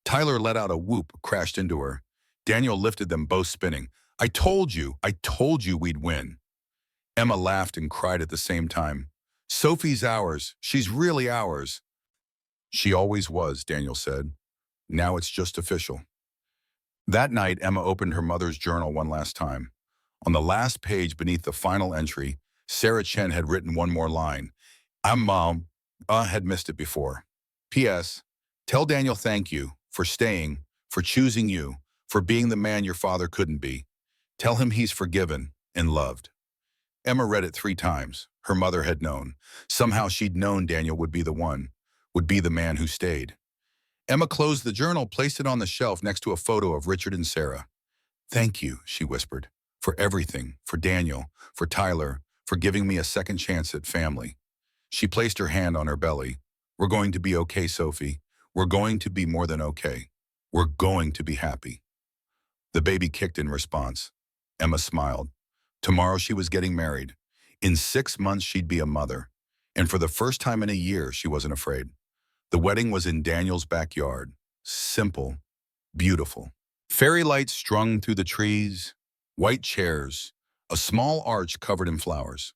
Tyler let out a whoop, crashed into her. Daniel lifted them, both spinning. I told you we'd win. Emma laughed and cried at the same time. Sophie's ours. She's really ours. She always was, Daniel said. Now it's just official. That night, Emma opened her mother's journal one last time. On the last page beneath the final entry, Sarah Chen had written one more line. I'm Mom. Had missed it before. P.S. Tell Daniel thank you for staying, for choosing you, for being the man your father couldn't be. Tell him he's forgiven and loved. Emma read it 3 times. Her mother had known. Somehow she'd known Daniel would be the one, would be the man who stayed. Emma closed the journal, placed it on the shelf next to a photo of Richard and Sarah. Thank you, she whispered, for everything, for Daniel, for Tyler, for giving me a second chance at family. She placed her hand on her belly. We're going to be okay, Sophie. We're going to be more than okay. We're going to be happy. The baby kicked in response. Emma smiled. Tomorrow she was getting married. In 6 months she'd be a mother. And for the first time in a year, she wasn't afraid. The wedding was in Daniel's backyard. Simple, beautiful. Fairy lights strung through the trees, white chairs, a small arch covered in flowers.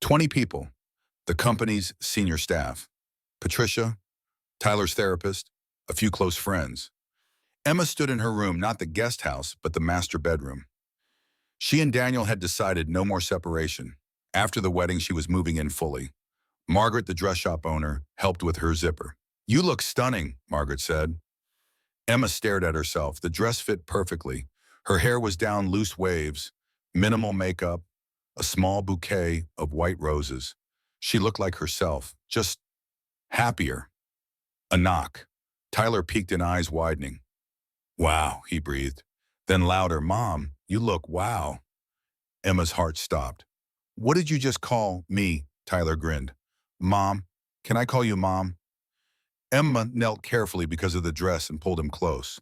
20 people, the company's senior staff. Patricia, Tyler's therapist, a few close friends. Emma stood in her room, not the guest house, but the master bedroom. She and Daniel had decided no more separation. After the wedding, she was moving in fully. Margaret, the dress shop owner, helped with her zipper. "You look stunning," Margaret said. Emma stared at herself. The dress fit perfectly. Her hair was down loose waves, minimal makeup, a small bouquet of white roses. She looked like herself, just happier. A knock. Tyler peeked in, eyes widening. "Wow," he breathed. Then louder, "Mom, you look wow." Emma's heart stopped. "What did you just call me?" Tyler grinned. "Mom. Can I call you Mom?" Emma knelt carefully because of the dress and pulled him close.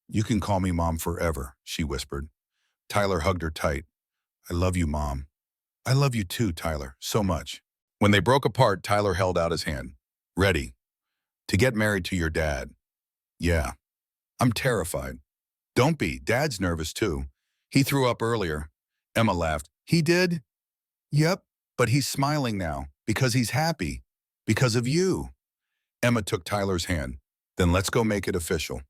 "You can call me Mom forever," she whispered. Tyler hugged her tight. "I love you, Mom." "I love you too, Tyler, so much." When they broke apart, Tyler held out his hand. "Ready to get married to your dad?" "Yeah." "I'm terrified." "Don't be. Dad's nervous too. He threw up earlier." Emma laughed. "He did?" "Yep, but he's smiling now because he's happy. Because of you." Emma took Tyler's hand. "Then let's go make it official."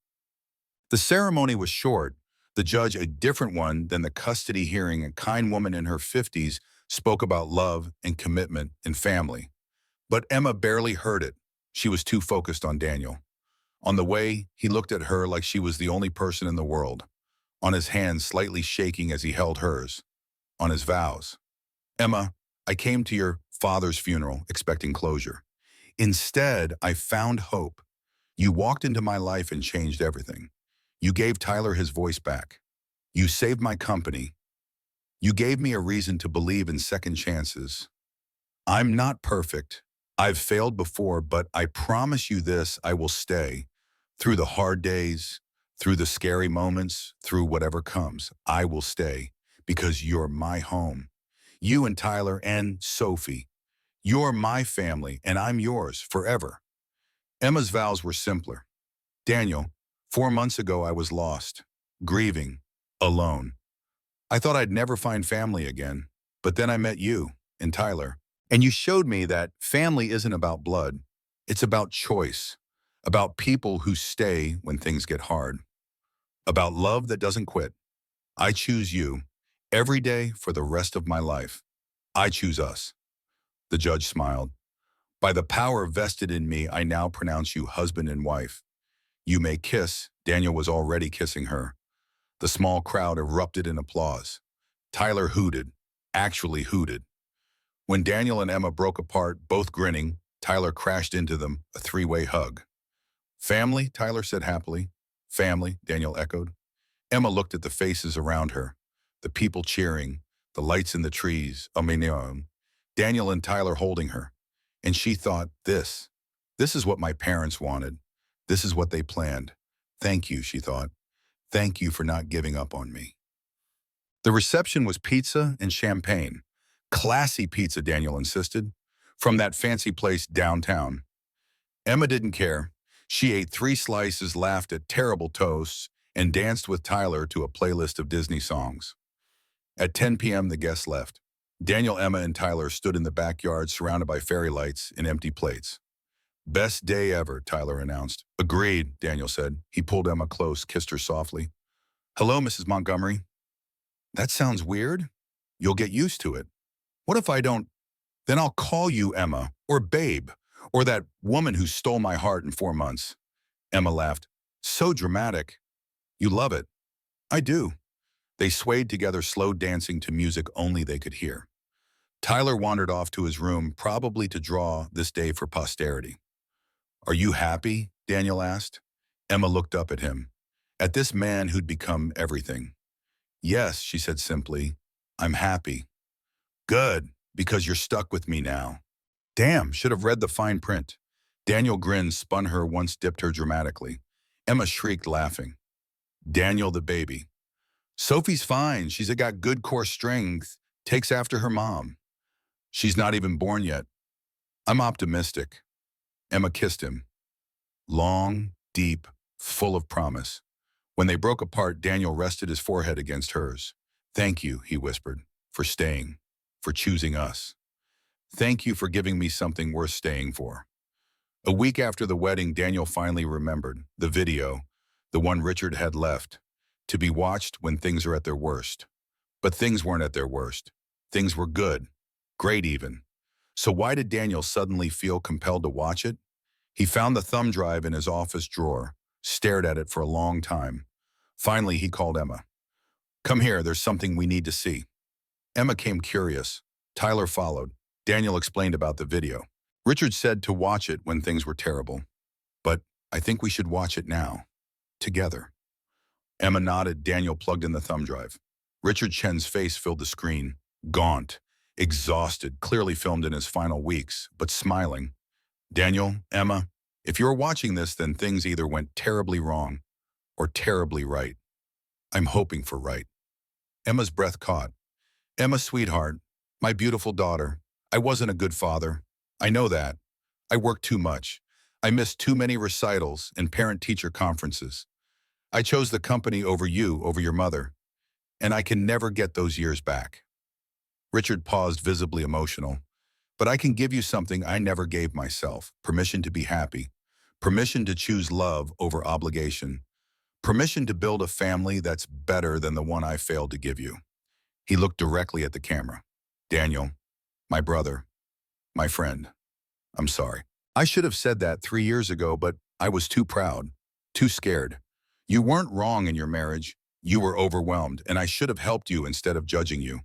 The ceremony was short. The judge, a different one than the custody hearing, a kind woman in her 50s, spoke about love and commitment and family. But Emma barely heard it. She was too focused on Daniel. On the way, he looked at her like she was the only person in the world, on his hands slightly shaking as he held hers, on his vows. "Emma, I came to your father's funeral expecting closure. Instead, I found hope. You walked into my life and changed everything. You gave Tyler his voice back. You saved my company. You gave me a reason to believe in second chances. I'm not perfect. I've failed before, but I promise you this, I will stay. Through the hard days, through the scary moments, through whatever comes, I will stay because you're my home. You and Tyler and Sophie. You're my family and I'm yours forever." Emma's vows were simpler. "Daniel, 4 months ago I was lost, grieving, alone. I thought I'd never find family again, but then I met you and Tyler. And you showed me that family isn't about blood. It's about choice, about people who stay when things get hard, about love that doesn't quit. I choose you every day for the rest of my life. I choose us." The judge smiled. "By the power vested in me, I now pronounce you husband and wife. You may kiss." Daniel was already kissing her. The small crowd erupted in applause. Tyler hooted, actually hooted. When Daniel and Emma broke apart, both grinning, Tyler crashed into them, a three-way hug. "Family," Tyler said happily. "Family," Daniel echoed. Emma looked at the faces around her, the people cheering, the lights in the trees, Daniel and Tyler holding her. And she thought, this is what my parents wanted. This is what they planned. Thank you, she thought. Thank you for not giving up on me. The reception was pizza and champagne. Classy pizza, Daniel insisted, from that fancy place downtown. Emma didn't care. She ate 3 slices, laughed at terrible toasts, and danced with Tyler to a playlist of Disney songs. At 10 p.m., the guests left. Daniel, Emma, and Tyler stood in the backyard surrounded by fairy lights and empty plates. "Best day ever," Tyler announced. "Agreed," Daniel said. He pulled Emma close, kissed her softly. "Hello, Mrs. Montgomery." "That sounds weird." "You'll get used to it." "What if I don't?" "Then I'll call you Emma, or Babe, or that woman who stole my heart in 4 months." Emma laughed. "So dramatic." "You love it." "I do." They swayed together, slow dancing to music only they could hear. Tyler wandered off to his room, probably to draw this day for posterity. "Are you happy?" Daniel asked. Emma looked up at him, at this man who'd become everything. "Yes," she said simply, "I'm happy." "Good, because you're stuck with me now." "Damn, should have read the fine print." Daniel grinned, spun her, once dipped her dramatically. Emma shrieked, laughing. "Daniel the baby." Sophie's fine. She's got good core strength, takes after her mom. She's not even born yet. I'm optimistic. Emma kissed him. Long, deep, full of promise. When they broke apart, Daniel rested his forehead against hers. Thank you, he whispered, for staying, for choosing us. Thank you for giving me something worth staying for. A week after the wedding, Daniel finally remembered the video, the one Richard had left, to be watched when things are at their worst. But things weren't at their worst. Things were good, great even. So why did Daniel suddenly feel compelled to watch it? He found the thumb drive in his office drawer, stared at it for a long time. Finally, he called Emma. Come here, there's something we need to see. Emma came curious. Tyler followed. Daniel explained about the video. Richard said to watch it when things were terrible. But I think we should watch it now. Together. Emma nodded. Daniel plugged in the thumb drive. Richard Chen's face filled the screen. Gaunt, exhausted, clearly filmed in his final weeks, but smiling. Daniel, Emma, if you're watching this, then things either went terribly wrong or terribly right. I'm hoping for right. Emma's breath caught. Emma, sweetheart, my beautiful daughter, I wasn't a good father. I know that. I worked too much. I missed too many recitals and parent-teacher conferences. I chose the company over you, over your mother, and I can never get those years back. Richard paused, visibly emotional. But I can give you something I never gave myself, permission to be happy, permission to choose love over obligation, permission to build a family that's better than the one I failed to give you. He looked directly at the camera. Daniel, my brother, my friend, I'm sorry. I should have said that 3 years ago, but I was too proud, too scared. You weren't wrong in your marriage. You were overwhelmed, and I should have helped you instead of judging you.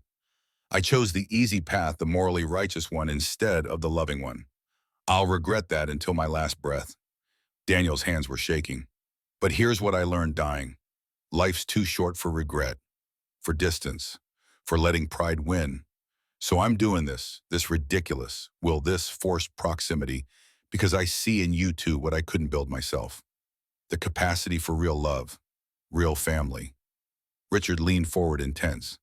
I chose the easy path, the morally righteous one, instead of the loving one. I'll regret that until my last breath. Daniel's hands were shaking. But here's what I learned dying. Life's too short for regret, for distance, for letting pride win. So I'm doing this ridiculous, this forced proximity, because I see in you two what I couldn't build myself. The capacity for real love, real family. Richard leaned forward intense.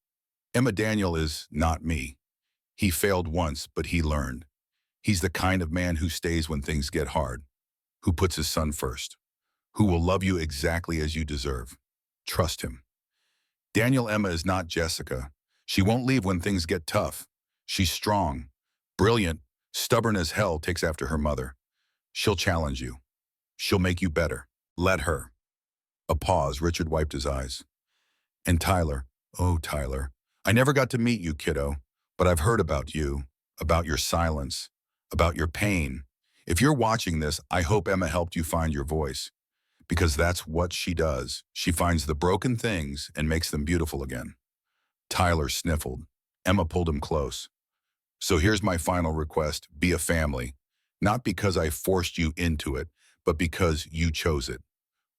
Emma, Daniel is not me. He failed once, but he learned. He's the kind of man who stays when things get hard, who puts his son first, who will love you exactly as you deserve. Trust him. Daniel, Emma is not Jessica. She won't leave when things get tough. She's strong, brilliant, stubborn as hell, takes after her mother. She'll challenge you. She'll make you better. Let her. A pause. Richard wiped his eyes. And Tyler, oh Tyler, I never got to meet you, kiddo, but I've heard about you, about your silence, about your pain. If you're watching this, I hope Emma helped you find your voice, because that's what she does. She finds the broken things and makes them beautiful again. Tyler sniffled. Emma pulled him close. So here's my final request. Be a family. Not because I forced you into it, but because you chose it.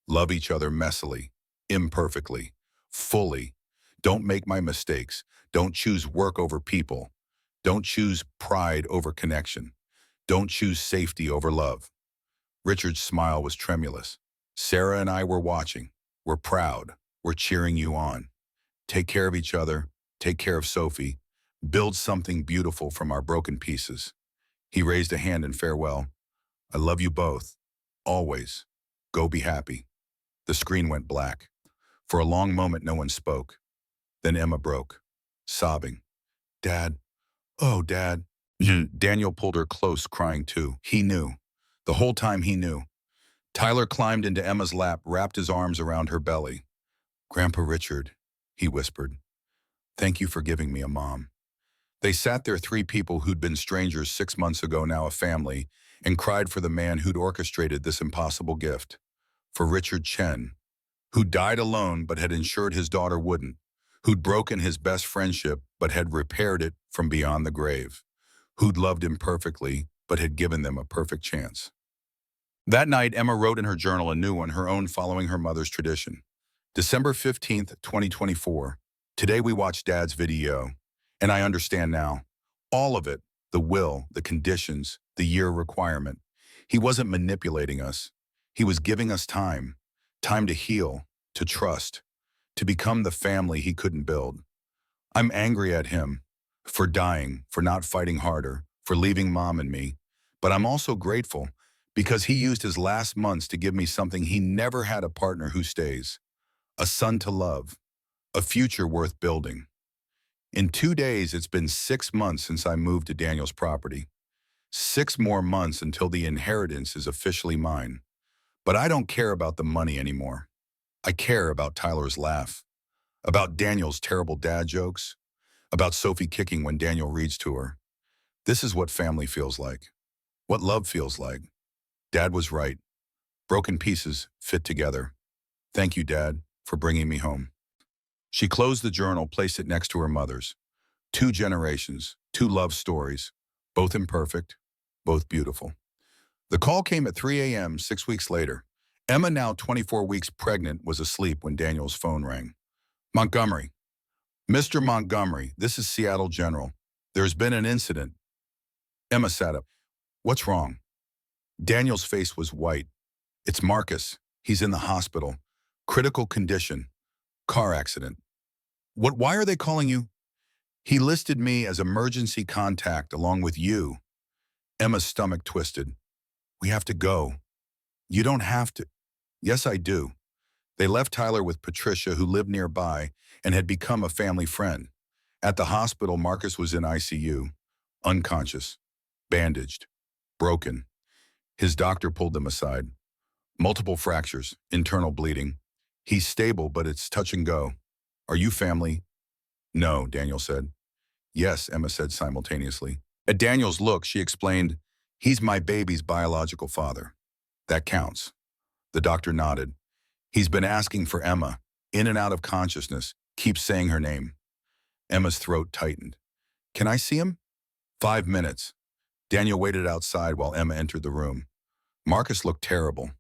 Love each other messily, imperfectly, fully. Don't make my mistakes. Don't choose work over people. Don't choose pride over connection. Don't choose safety over love. Richard's smile was tremulous. Sarah and I were watching. We're proud. We're cheering you on. Take care of each other. Take care of Sophie. Build something beautiful from our broken pieces. He raised a hand in farewell. I love you both. Always. Go be happy. The screen went black. For a long moment, no one spoke. Then Emma broke, sobbing. Dad, oh, Dad. Daniel pulled her close, crying too. He knew. The whole time he knew. Tyler climbed into Emma's lap, wrapped his arms around her belly. Grandpa Richard, he whispered. Thank you for giving me a mom. They sat there, 3 people who'd been strangers 6 months ago, now a family, and cried for the man who'd orchestrated this impossible gift. For Richard Chen, who died alone but had ensured his daughter wouldn't, who'd broken his best friendship but had repaired it from beyond the grave, who'd loved him perfectly but had given them a perfect chance. That night, Emma wrote in her journal a new one, her own, following her mother's tradition. December 15th, 2024. Today we watched Dad's video, and I understand now. All of it, the will, the conditions, the year requirement. He wasn't manipulating us. He was giving us time. Time to heal, to trust, to become the family he couldn't build. I'm angry at him for dying, for not fighting harder, for leaving mom and me. But I'm also grateful because he used his last months to give me something he never had: a partner who stays, a son to love, a future worth building. In 2 days, it's been 6 months since I moved to Daniel's property. 6 more months until the inheritance is officially mine. But I don't care about the money anymore. I care about Tyler's laugh, about Daniel's terrible dad jokes, about Sophie kicking when Daniel reads to her. This is what family feels like, what love feels like. Dad was right. Broken pieces fit together. Thank you, Dad, for bringing me home. She closed the journal, placed it next to her mother's. 2 generations, 2 love stories, both imperfect, both beautiful. The call came at 3 a.m. 6 weeks later. Emma, now 24 weeks pregnant, was asleep when Daniel's phone rang. Montgomery. Mr. Montgomery, this is Seattle General. There's been an incident. Emma sat up. What's wrong? Daniel's face was white. It's Marcus. He's in the hospital. Critical condition. Car accident. What? Why are they calling you? He listed me as emergency contact along with you. Emma's stomach twisted. We have to go. You don't have to. Yes, I do. They left Tyler with Patricia, who lived nearby and had become a family friend. At the hospital, Marcus was in ICU, unconscious, bandaged, broken. His doctor pulled them aside. Multiple fractures, internal bleeding. He's stable, but it's touch and go. Are you family? No, Daniel said. Yes, Emma said simultaneously. At Daniel's look, she explained, he's my baby's biological father. That counts. The doctor nodded. He's been asking for Emma, in and out of consciousness, keeps saying her name. Emma's throat tightened. Can I see him? 5 minutes. Daniel waited outside while Emma entered the room. Marcus looked terrible.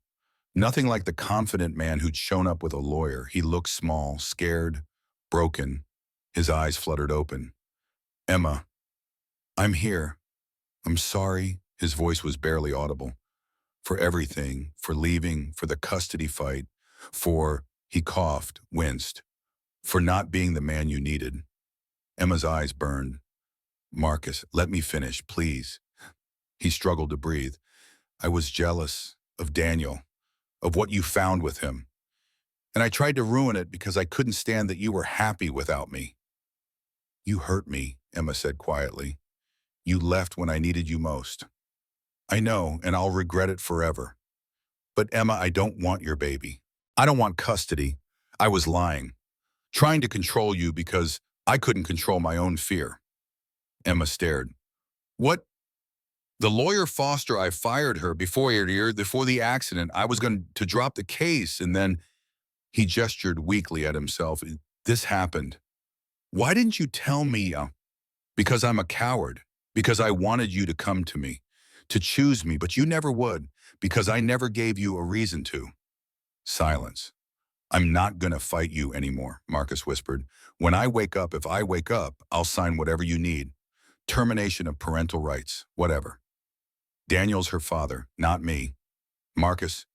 Nothing like the confident man who'd shown up with a lawyer. He looked small, scared, broken. His eyes fluttered open. Emma, I'm here. I'm sorry. His voice was barely audible. For everything, for leaving, for the custody fight, for, he coughed, winced, for not being the man you needed. Emma's eyes burned. Marcus, let me finish, please. He struggled to breathe. I was jealous of Daniel, of what you found with him. And I tried to ruin it because I couldn't stand that you were happy without me. You hurt me, Emma said quietly. You left when I needed you most. I know, and I'll regret it forever. But Emma, I don't want your baby. I don't want custody. I was lying, trying to control you because I couldn't control my own fear. Emma stared. What? The lawyer Foster, I fired her before the accident. I was going to drop the case, and then he gestured weakly at himself. This happened. Why didn't you tell me? Because I'm a coward. Because I wanted you to come to me, to choose me, but you never would, because I never gave you a reason to. Silence. I'm not going to fight you anymore, Marcus whispered. When I wake up, if I wake up, I'll sign whatever you need. Termination of parental rights, whatever. Daniel's her father, not me. Marcus,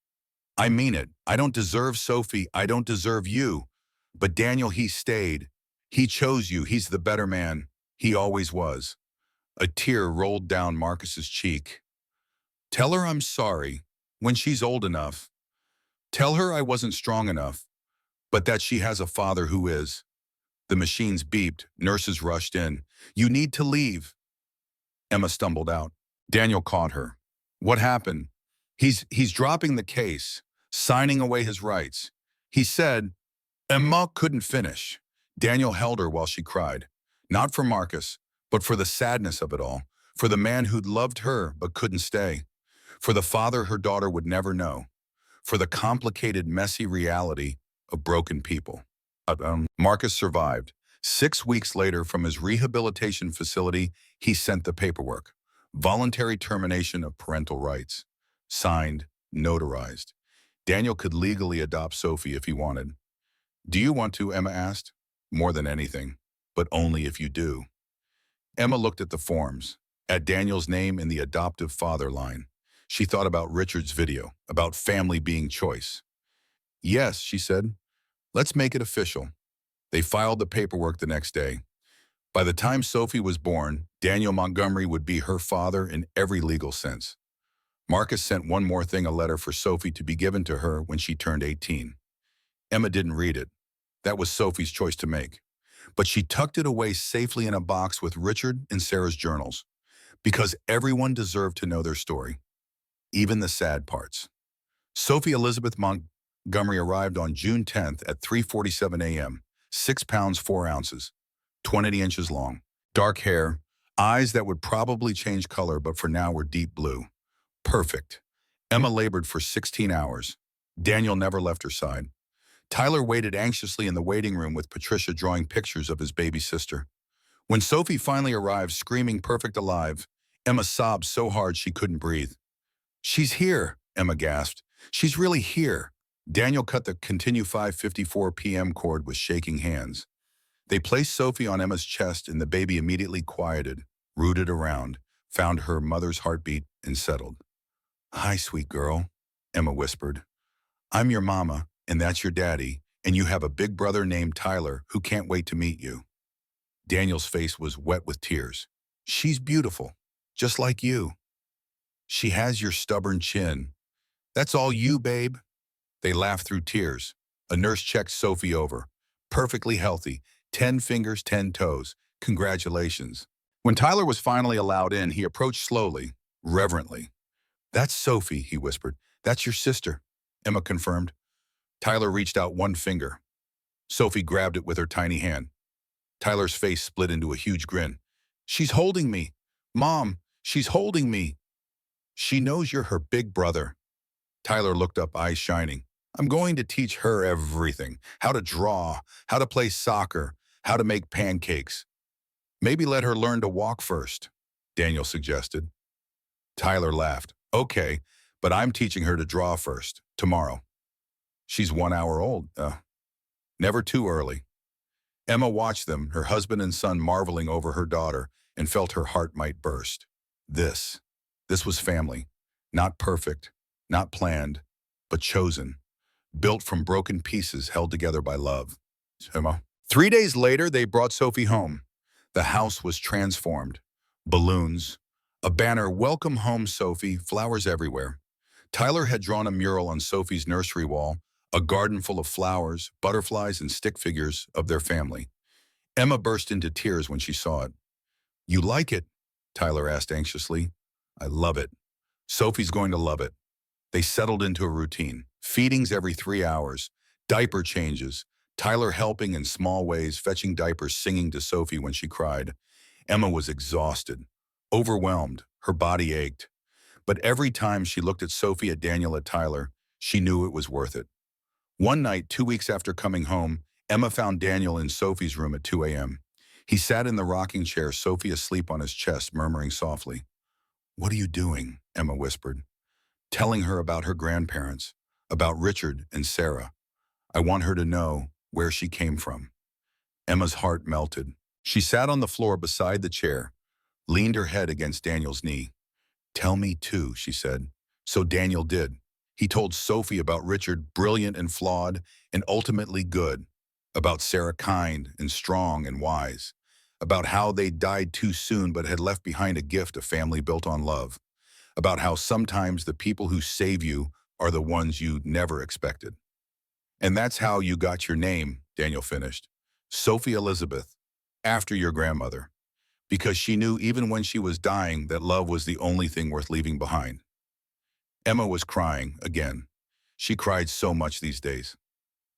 I mean it. I don't deserve Sophie. I don't deserve you. But Daniel, he stayed. He chose you. He's the better man. He always was. A tear rolled down Marcus's cheek. Tell her I'm sorry when she's old enough. Tell her I wasn't strong enough, but that she has a father who is. The machines beeped. Nurses rushed in. You need to leave. Emma stumbled out. Daniel caught her. What happened? He's dropping the case, signing away his rights. He said, Emma couldn't finish. Daniel held her while she cried. Not for Marcus, but for the sadness of it all. For the man who'd loved her but couldn't stay. For the father her daughter would never know. For the complicated, messy reality of broken people. Marcus survived. 6 weeks later, from his rehabilitation facility, he sent the paperwork. Voluntary termination of parental rights. Signed, notarized. Daniel could legally adopt Sophie if he wanted. Do you want to, Emma asked. More than anything, but only if you do. Emma looked at the forms, at Daniel's name in the adoptive father line. She thought about Richard's video, about family being choice. Yes, she said. Let's make it official. They filed the paperwork the next day. By the time Sophie was born, Daniel Montgomery would be her father in every legal sense. Marcus sent one more thing, a letter for Sophie to be given to her when she turned 18. Emma didn't read it. That was Sophie's choice to make. But she tucked it away safely in a box with Richard and Sarah's journals, because everyone deserved to know their story, even the sad parts. Sophie Elizabeth Montgomery arrived on June 10th at 3:47 a.m., 6 pounds 4 ounces, 20 inches long, dark hair, eyes that would probably change color but for now were deep blue. Perfect. Emma labored for 16 hours. Daniel never left her side. Tyler waited anxiously in the waiting room with Patricia drawing pictures of his baby sister. When Sophie finally arrived, screaming perfect alive, Emma sobbed so hard she couldn't breathe. "She's here," Emma gasped. "She's really here." Daniel cut the continue 5:54 p.m. cord with shaking hands. They placed Sophie on Emma's chest and the baby immediately quieted, rooted around, found her mother's heartbeat, and settled. "Hi, sweet girl," Emma whispered. "I'm your mama, and that's your daddy, and you have a big brother named Tyler who can't wait to meet you." Daniel's face was wet with tears. "She's beautiful, just like you. She has your stubborn chin. That's all you, babe." They laughed through tears. A nurse checked Sophie over. Perfectly healthy, 10 fingers, 10 toes. Congratulations. When Tyler was finally allowed in, he approached slowly, reverently. "That's Sophie," he whispered. "That's your sister," Emma confirmed. Tyler reached out one finger. Sophie grabbed it with her tiny hand. Tyler's face split into a huge grin. "She's holding me. Mom, she's holding me." "She knows you're her big brother." Tyler looked up, eyes shining. "I'm going to teach her everything. How to draw, how to play soccer, how to make pancakes. Maybe let her learn to walk first," Daniel suggested. Tyler laughed. "Okay, but I'm teaching her to draw first, tomorrow. She's 1 hour old. Never too early." Emma watched them, her husband and son marveling over her daughter, and felt her heart might burst. This was family. Not perfect, not planned, but chosen. Built from broken pieces held together by love. Emma. 3 days later, they brought Sophie home. The house was transformed. Balloons, a banner, "Welcome home, Sophie," flowers everywhere. Tyler had drawn a mural on Sophie's nursery wall, a garden full of flowers, butterflies, and stick figures of their family. Emma burst into tears when she saw it. "You like it?" Tyler asked anxiously. "I love it. Sophie's going to love it." They settled into a routine. Feedings every 3 hours, diaper changes, Tyler helping in small ways, fetching diapers, singing to Sophie when she cried. Emma was exhausted, overwhelmed, her body ached. But every time she looked at Sophie, at Daniel, at Tyler, she knew it was worth it. One night, 2 weeks after coming home, Emma found Daniel in Sophie's room at 2 a.m. He sat in the rocking chair, Sophie asleep on his chest, murmuring softly. "What are you doing?" Emma whispered. "Telling her about her grandparents, about Richard and Sarah. I want her to know where she came from." Emma's heart melted. She sat on the floor beside the chair, leaned her head against Daniel's knee. "Tell me too," she said. So Daniel did. He told Sophie about Richard, brilliant and flawed, and ultimately good. About Sarah, kind and strong and wise. About how they died too soon but had left behind a gift, a family built on love. About how sometimes the people who save you are the ones you never expected. "And that's how you got your name," Daniel finished. "Sophie Elizabeth, after your grandmother. Because she knew even when she was dying that love was the only thing worth leaving behind." Emma was crying again. She cried so much these days.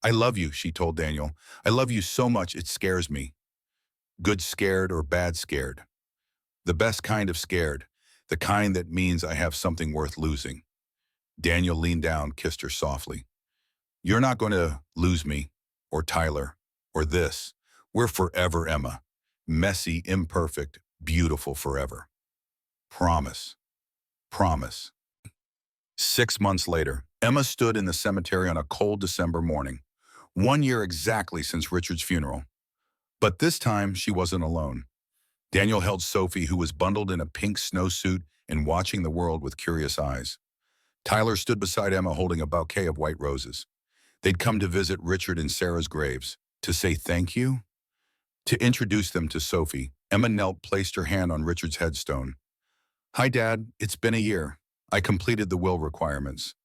"I love you," she told Daniel. "I love you so much it scares me." Good scared or bad scared? The best kind of scared. The kind that means I have something worth losing. Daniel leaned down, kissed her softly. "You're not going to lose me, or Tyler, or this. We're forever, Emma. Messy, imperfect, beautiful forever. Promise. Promise." 6 months later, Emma stood in the cemetery on a cold December morning, 1 year exactly since Richard's funeral. But this time, she wasn't alone. Daniel held Sophie, who was bundled in a pink snowsuit and watching the world with curious eyes. Tyler stood beside Emma holding a bouquet of white roses. They'd come to visit Richard and Sarah's graves, to say thank you, to introduce them to Sophie. Emma knelt, placed her hand on Richard's headstone. Hi, Dad. It's been a year. I completed the will requirements.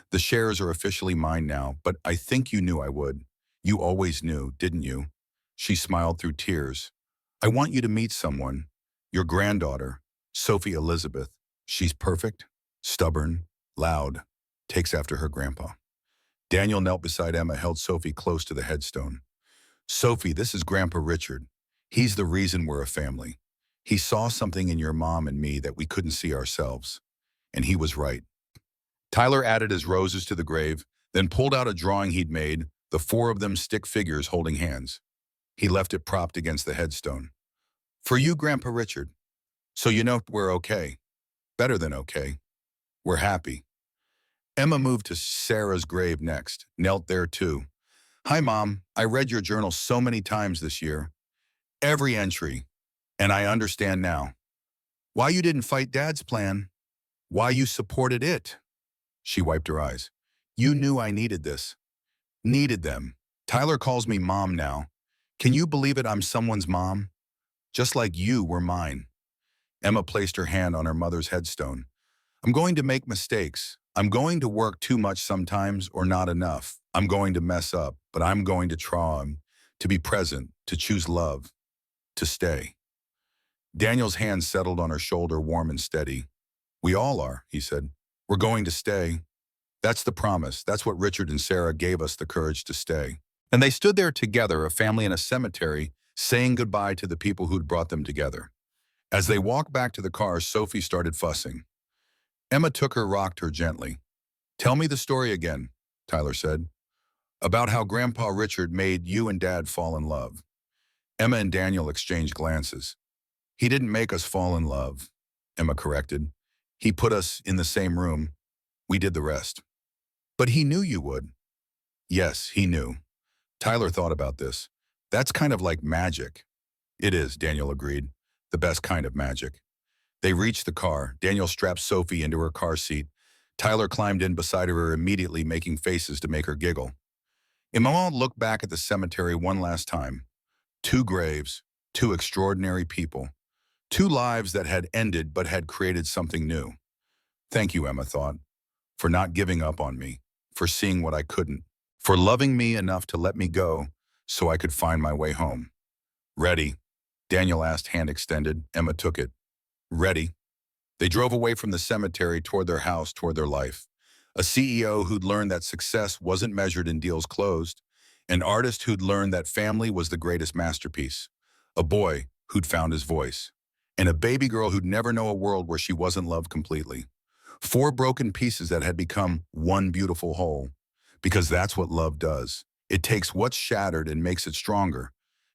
The shares are officially mine now, but I think you knew I would. You always knew, didn't you? She smiled through tears. I want you to meet someone. Your granddaughter, Sophie Elizabeth. She's perfect, stubborn, loud, takes after her grandpa. Daniel knelt beside Emma, held Sophie close to the headstone. Sophie, this is Grandpa Richard. He's the reason we're a family. He saw something in your mom and me that we couldn't see ourselves. And he was right. Tyler added his roses to the grave, then pulled out a drawing he'd made, the four of them stick figures holding hands. He left it propped against the headstone. For you, Grandpa Richard. So you know we're okay. Better than okay. We're happy. Emma moved to Sarah's grave next, knelt there too. Hi, Mom. I read your journal so many times this year. Every entry. And I understand now. Why you didn't fight Dad's plan. Why you supported it. She wiped her eyes. You knew I needed this. Needed them. Tyler calls me Mom now. Can you believe it? I'm someone's mom? Just like you were mine. Emma placed her hand on her mother's headstone. I'm going to make mistakes. I'm going to work too much sometimes or not enough. I'm going to mess up, but I'm going to try to be present, to choose love, to stay. Daniel's hand settled on her shoulder, warm and steady. We all are, he said. We're going to stay. That's the promise. That's what Richard and Sarah gave us the courage to stay. And they stood there together, a family in a cemetery, saying goodbye to the people who'd brought them together. As they walked back to the car, Sophie started fussing. Emma took her, rocked her gently. Tell me the story again, Tyler said, about how Grandpa Richard made you and Dad fall in love. Emma and Daniel exchanged glances. He didn't make us fall in love, Emma corrected. He put us in the same room. We did the rest. But he knew you would. Yes, he knew. Tyler thought about this. That's kind of like magic. It is, Daniel agreed. The best kind of magic. They reached the car. Daniel strapped Sophie into her car seat. Tyler climbed in beside her, immediately making faces to make her giggle. Emma looked back at the cemetery one last time. Two graves, two extraordinary people. Two lives that had ended but had created something new. Thank you, Emma thought, for not giving up on me, for seeing what I couldn't, for loving me enough to let me go so I could find my way home. Ready? Daniel asked, hand extended. Emma took it. Ready. They drove away from the cemetery toward their house, toward their life. A CEO who'd learned that success wasn't measured in deals closed. An artist who'd learned that family was the greatest masterpiece. A boy who'd found his voice. And a baby girl who'd never know a world where she wasn't loved completely. Four broken pieces that had become one beautiful whole. Because that's what love does. It takes what's shattered and makes it stronger.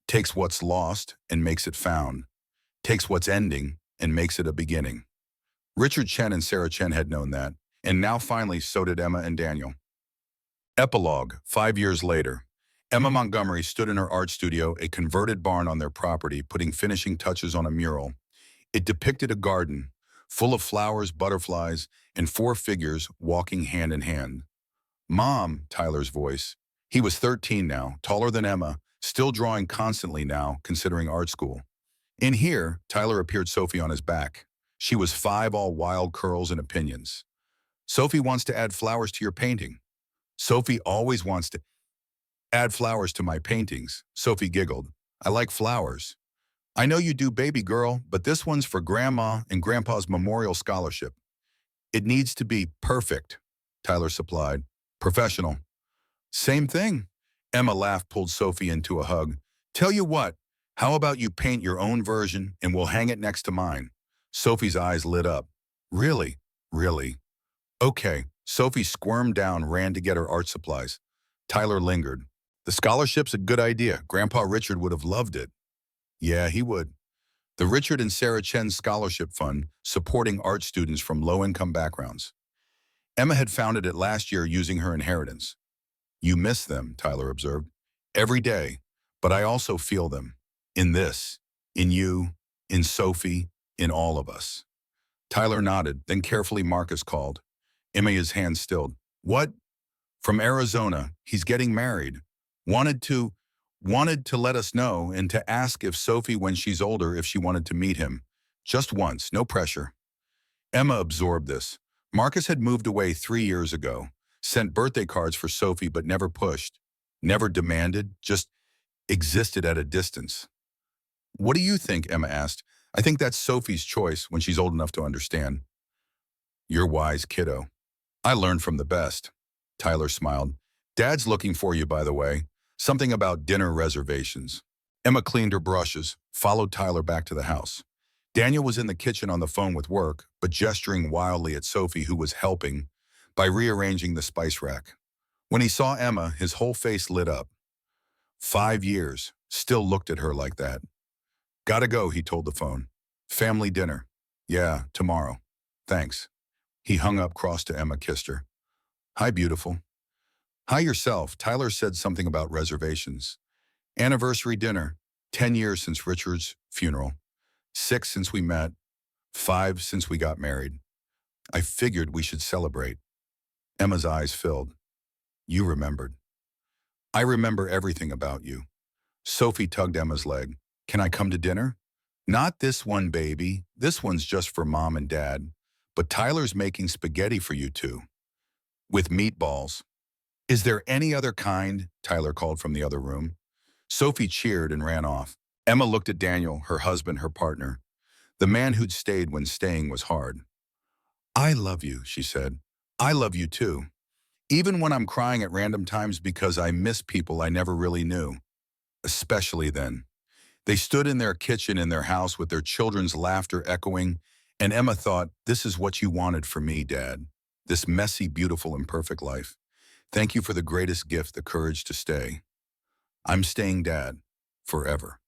Takes what's lost and makes it found. Takes what's ending and makes it a beginning. Richard Chen and Sarah Chen had known that, and now finally so did Emma and Daniel. Epilogue, 5 years later. Emma Montgomery stood in her art studio, a converted barn on their property, putting finishing touches on a mural. It depicted a garden, full of flowers, butterflies, and four figures walking hand in hand. Mom, Tyler's voice. He was 13 now, taller than Emma, still drawing constantly now, considering art school. In here, Tyler appeared Sophie on his back. She was 5, all wild curls and opinions. Sophie wants to add flowers to your painting. Sophie always wants to add flowers to my paintings. Sophie giggled. I like flowers. I know you do, baby girl, but this one's for Grandma and Grandpa's memorial scholarship. It needs to be perfect, Tyler supplied. Professional. Same thing. Emma laughed, pulled Sophie into a hug. Tell you what, how about you paint your own version and we'll hang it next to mine? Sophie's eyes lit up. Really? Really? Okay. Sophie squirmed down, ran to get her art supplies. Tyler lingered. The scholarship's a good idea. Grandpa Richard would have loved it. Yeah, he would. The Richard and Sarah Chen Scholarship Fund, supporting art students from low-income backgrounds. Emma had founded it last year using her inheritance. You miss them, Tyler observed. Every day. But I also feel them. In this. In you. In Sophie. In all of us. Tyler nodded, then carefully Marcus called. Emma's hand stilled. What? From Arizona, he's getting married. Wanted to, wanted to let us know and to ask if Sophie, when she's older, if she wanted to meet him. Just once, no pressure. Emma absorbed this. Marcus had moved away 3 years ago, sent birthday cards for Sophie but never pushed, never demanded, just existed at a distance. What do you think? Emma asked. I think that's Sophie's choice when she's old enough to understand. You're wise, kiddo. I learned from the best. Tyler smiled. Dad's looking for you, by the way. Something about dinner reservations. Emma cleaned her brushes, followed Tyler back to the house. Daniel was in the kitchen on the phone with work, but gesturing wildly at Sophie, who was helping by rearranging the spice rack. When he saw Emma, his whole face lit up. 5 years, still looked at her like that. Gotta go, he told the phone. Family dinner. Yeah, tomorrow. Thanks. He hung up, crossed to Emma, kissed her. Hi, beautiful. Hi yourself. Tyler said something about reservations. Anniversary dinner. 10 years since Richard's funeral. 6 since we met. 5 since we got married. I figured we should celebrate. Emma's eyes filled. You remembered. I remember everything about you. Sophie tugged Emma's leg. Can I come to dinner? Not this one, baby. This one's just for Mom and Dad. But Tyler's making spaghetti for you two. With meatballs. Is there any other kind? Tyler called from the other room. Sophie cheered and ran off. Emma looked at Daniel, her husband, her partner, the man who'd stayed when staying was hard. I love you, she said. I love you too. Even when I'm crying at random times because I miss people I never really knew. Especially then. They stood in their kitchen in their house with their children's laughter echoing, and Emma thought, this is what you wanted for me, Dad. This messy, beautiful, imperfect life. Thank you for the greatest gift, the courage to stay. I'm staying, Dad, forever.